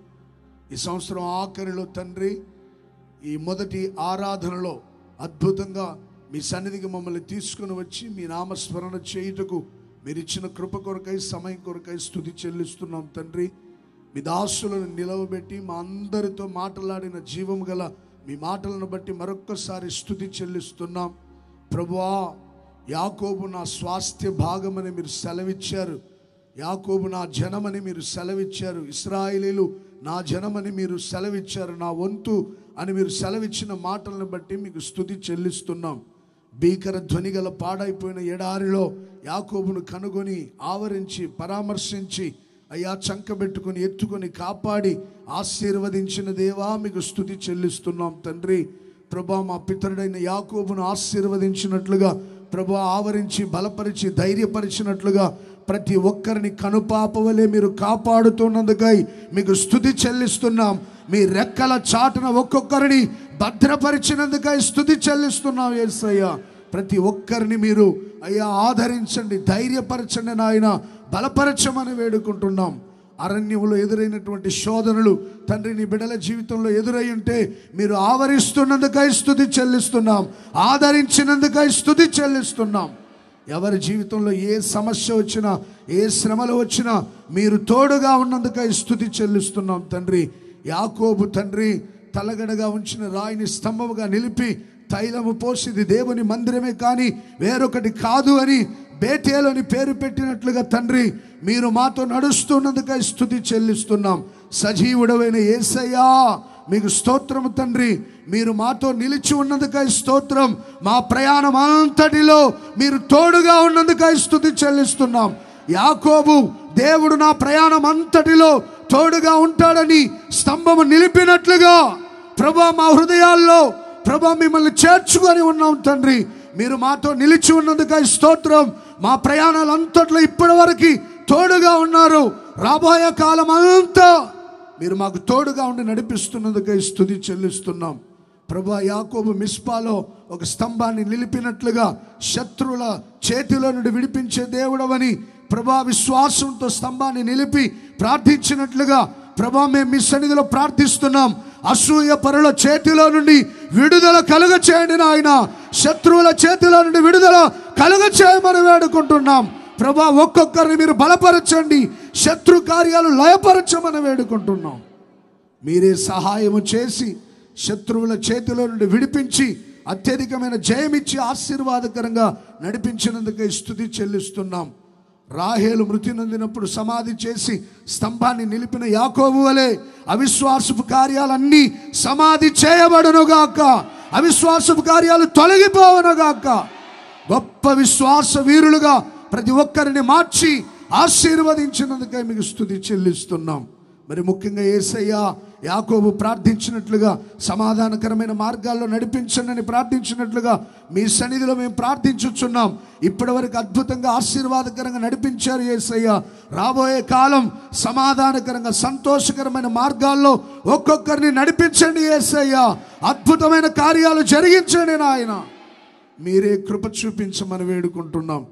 ఈ సంవత్సరం ఆఖరిలో తండ్రి, ఈ మొదటి ఆరాధనలో అద్భుతంగా మీ సన్నిధికి మమ్మల్ని తీసుకుని వచ్చి మీ నామస్మరణ చేయుటకు మీరు ఇచ్చిన కృప కొరకై, సమయం కొరకై స్తుతి చెల్లిస్తున్నాం తండ్రి. మీ దాసులను నిలవబెట్టి మా అందరితో మాట్లాడిన జీవం గల మీ మాటలను బట్టి మరొక్కసారి స్తుతి చెల్లిస్తున్నాం ప్రభువా. యాకోబు నా స్వాస్థ్య భాగమని మీరు సెలవిచ్చారు, యాకోబు నా జనమని మీరు సెలవిచ్చారు, ఇశ్రాయేలీలు నా జనమని మీరు సెలవిచ్చారు, నా వంతు అని మీరు సెలవిచ్చిన మాటలను బట్టి మీకు స్తుతి చెల్లిస్తున్నాం. భీకర ధ్వని గల పాడైపోయిన ఎడారిలో యాకోబును కనుగొని ఆవరించి పరామర్శించి అయ్యా చంకబెట్టుకొని ఎత్తుకొని కాపాడి ఆశీర్వదించిన దేవా మీకు స్తుతి చెల్లిస్తున్నాం తండ్రి. ప్రభా, మా పితరుడైన యాకోబును ఆశీర్వదించినట్లుగా ప్రభా ఆవరించి బలపరిచి ధైర్యపరిచినట్లుగా ప్రతి ఒక్కరిని కనుపాపవలే మీరు కాపాడుతున్నందుకై మీకు స్తుతి చెల్లిస్తున్నాం. మీ రెక్కల చాటున ఒక్కొక్కరిని భద్రపరిచినందుకై స్తుతి చెల్లిస్తున్నాం యేసయ్య. ప్రతి ఒక్కరిని మీరు అయ్యా ఆదరించండి, ధైర్యపరచండి నాయన, బలపరచమని వేడుకుంటున్నాం. అరణ్యంలో ఎదురైనటువంటి శోధనలు తండ్రి నీ బిడ్డల జీవితంలో ఎదురై ఉంటే మీరు ఆవరిస్తున్నందుకై స్తుతి చెల్లిస్తున్నాం, ఆదరించినందుకై స్తుతి చెల్లిస్తున్నాం. ఎవరి జీవితంలో ఏ సమస్య వచ్చినా, ఏ శ్రమలు వచ్చినా మీరు తోడుగా ఉన్నందుకై స్తుతి చెల్లిస్తున్నాం తండ్రి. యాకోబు తండ్రి తలగడగా ఉంచిన రాయిని స్తంభముగా నిలిపి తైలము పోసిది దేవుని మందిరమే కానీ వేరొకటి కాదు అని బేతేలు పేరు పెట్టినట్లుగా తండ్రి మీరు మాతో నడుస్తున్నందుకై స్తుతి చెల్లిస్తున్నాం. సజీవుడవైన యేసయ్యా మీకు స్తోత్రము తండ్రి. మీరు మాతో నిలిచి ఉన్నందుకై స్తోత్రం. మా ప్రయాణం అంతటిలో మీరు తోడుగా ఉన్నందుకై స్తుతి చెల్లిస్తున్నాం. యాకోబు దేవుడు నా ప్రయాణం అంతటిలో తోడుగా ఉంటాడని స్తంభము నిలిపినట్లుగా ప్రభా మా హృదయాల్లో ప్రభా మిమ్మల్ని చేర్చుకొని ఉన్నాం తండ్రి. మీరు మాతో నిలిచి ఉన్నందుకై స్తోత్రం. మా ప్రయాణాలు అంతట్లో ఇప్పటి వరకు తోడుగా ఉన్నారు. రాబోయే కాలం అంతా మీరు మాకు తోడుగా ఉండి నడిపిస్తున్నందుకై స్తుతి చెల్లిస్తున్నాం. ప్రభువా, యాకోబు మిస్పాలో ఒక స్తంభాన్ని నిలిపినట్లుగా శత్రువుల చేతిలో నుండి విడిపించే దేవుడవని ప్రభువా, విశ్వాసంతో స్తంభాన్ని నిలిపి ప్రార్థించినట్లుగా ప్రభువా, మేము మీ సన్నిధిలో ప్రార్థిస్తున్నాం. అసూయ పరుల చేతిలో నుండి విడుదల కలుగ చేయండి నాయన. శత్రువుల చేతిలో నుండి విడుదల కలుగ చేయమని వేడుకుంటున్నాం. ప్రభువా, ఒక్కొక్కరిని మీరు బలపరచండి, శత్రు కార్యాలు లయపరచమని వేడుకుంటున్నాం. మీరే సహాయము చేసి శత్రువుల చేతిలో నుండి విడిపించి అత్యధికమైన జయమిచ్చి ఆశీర్వాదకరంగా నడిపించినందుకే స్తుతి చెల్లిస్తున్నాం. రాహేలు మృతి నొందినప్పుడు సమాధి చేసి స్తంభాన్ని నిలిపిన యాకోబు వలె అవిశ్వాసపు కార్యాలన్నీ సమాధి చేయబడునుగాక, అవిశ్వాసపు కార్యాలు తొలగిపోవనుగాక. గొప్ప విశ్వాస వీరులుగా ప్రతి ఒక్కరిని మార్చి ఆశీర్వదించినందుకే మీకు స్తుతి చెల్లిస్తున్నాం. మరి ముఖ్యంగా యేసయ్య యాకోబు ప్రార్థించినట్లుగా సమాధానకరమైన మార్గాల్లో నడిపించండి ప్రార్థించినట్లుగా మీ సన్నిధిలో మేము ప్రార్థించుచున్నాం. ఇప్పటి వరకు అద్భుతంగా ఆశీర్వాదకరంగా నడిపించారు యేసయ్య. రాబోయే కాలం సమాధానకరంగా సంతోషకరమైన మార్గాల్లో ఒక్కొక్కరిని నడిపించండి యేసయ్య. అద్భుతమైన కార్యాలు జరిగించండి నాయన. మీరే కృప చూపించమని వేడుకుంటున్నాం.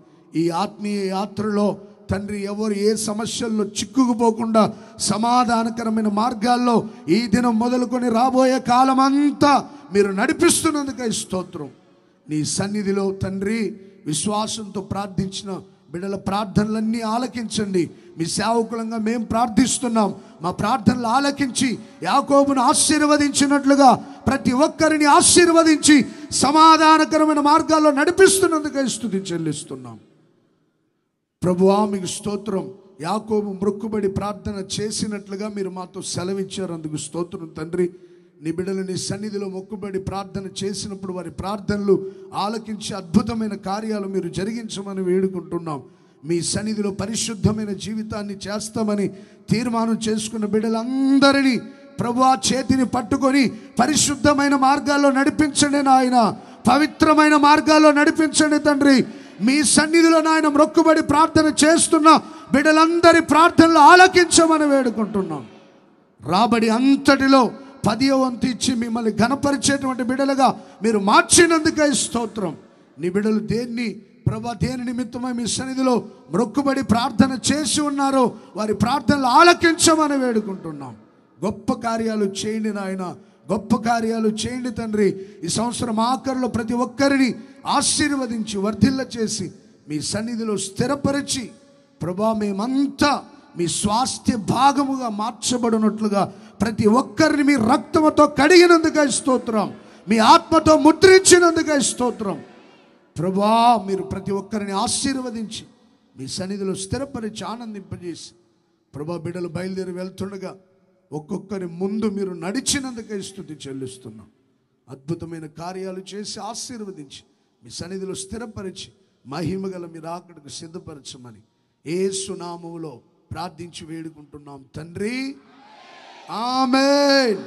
ఈ ఆత్మీయ యాత్రలో తండ్రి ఎవరు ఏ సమస్యల్లో చిక్కుకుపోకుండా సమాధానకరమైన మార్గాల్లో ఈ దినం మొదలుకొని రాబోయే కాలం అంతా మీరు నడిపిస్తున్నందుకై స్తోత్రం. నీ సన్నిధిలో తండ్రి విశ్వాసంతో ప్రార్థించిన బిడ్డల ప్రార్థనలన్నీ ఆలకించండి. మీ సేవకులంగా మేము ప్రార్థిస్తున్నాం. మా ప్రార్థనలు ఆలకించి యాకోబును ఆశీర్వదించినట్లుగా ప్రతి ఒక్కరిని ఆశీర్వదించి సమాధానకరమైన మార్గాల్లో నడిపిస్తున్నందుకై స్తుతి చెల్లిస్తున్నాం. ప్రభువా, మీకు స్తోత్రం. యాకోబు మొక్కుబడి ప్రార్థన చేసినట్లుగా మీరు మాతో సెలవిచ్చారు, అందుకు స్తోత్రం తండ్రి. నీ బిడ్డలు నీ సన్నిధిలో మొక్కుబడి ప్రార్థన చేసినప్పుడు వారి ప్రార్థనలు ఆలకించి అద్భుతమైన కార్యాలు మీరు జరిగించమని వేడుకుంటున్నాం. మీ సన్నిధిలో పరిశుద్ధమైన జీవితాన్ని చేస్తామని తీర్మానం చేసుకున్న బిడ్డలందరినీ ప్రభువా చేతిని పట్టుకొని పరిశుద్ధమైన మార్గాల్లో నడిపించండి నాయన. పవిత్రమైన మార్గాల్లో నడిపించండి తండ్రి. మీ సన్నిధిలో నాయన మొక్కుబడి ప్రార్థన చేస్తున్న బిడ్డలందరి ప్రార్థనలు ఆలకించమని వేడుకుంటున్నాం. రాబడి అంతటిలో 10వ వంతు ఇచ్చి మిమ్మల్ని ఘనపరిచేటువంటి బిడ్డలుగా మీరు మార్చినందుకై స్తోత్రం. నీ బిడ్డలు దేని నిమిత్తమై మీ సన్నిధిలో మొక్కుబడి ప్రార్థన చేసి ఉన్నారో వారి ప్రార్థనలు ఆలకించమని వేడుకుంటున్నాం. గొప్ప కార్యాలు చేయండి నాయన, గొప్ప కార్యాలు చేయండి తండ్రి. ఈ సంవత్సరం ఆఖరిలో ప్రతి ఒక్కరిని ఆశీర్వదించి వర్ధిల్ల చేసి మీ సన్నిధిలో స్థిరపరిచి ప్రభా మేమంతా మీ స్వాస్థ్య భాగముగా మార్చబడినట్లుగా ప్రతి ఒక్కరిని మీ రక్తముతో కడిగినందుకై స్తోత్రం, మీ ఆత్మతో ముద్రించినందుకై స్తోత్రం. ప్రభా మీరు ప్రతి ఒక్కరిని ఆశీర్వదించి మీ సన్నిధిలో స్థిరపరిచి ఆనందింపజేసి ప్రభా బిడ్డలు బయలుదేరి వెళ్తుండగా ఒక్కొక్కరి ముందు మీరు నడిచినందుకై స్తుతి చెల్లిస్తున్నాం. అద్భుతమైన కార్యాలు చేసి ఆశీర్వదించి మీ సన్నిధిలో స్థిరపరిచి మహిమగల మీరు ఆకడకు సిద్ధపరచమని యేసు నామములో ప్రార్థించి వేడుకుంటున్నాం తండ్రి, ఆమేన్.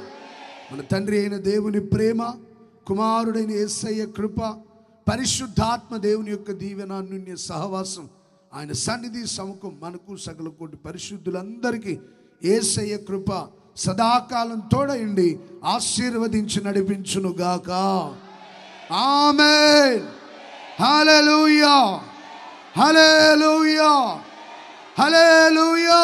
మన తండ్రి అయిన దేవుని ప్రేమ, కుమారుడైన యేసయ్య కృప, పరిశుద్ధాత్మ దేవుని యొక్క దీవెన అన్యోన్య సహవాసం, ఆయన సన్నిధి సముఖం మనకు సకల కోటి పరిశుద్ధులందరికీ యేసయ్య కృప సదాకాలం తోడయండి ఆశీర్వదించి నడిపించునుగాక. ఆమేన్. హల్లెలూయా, హల్లెలూయా, హల్లెలూయా.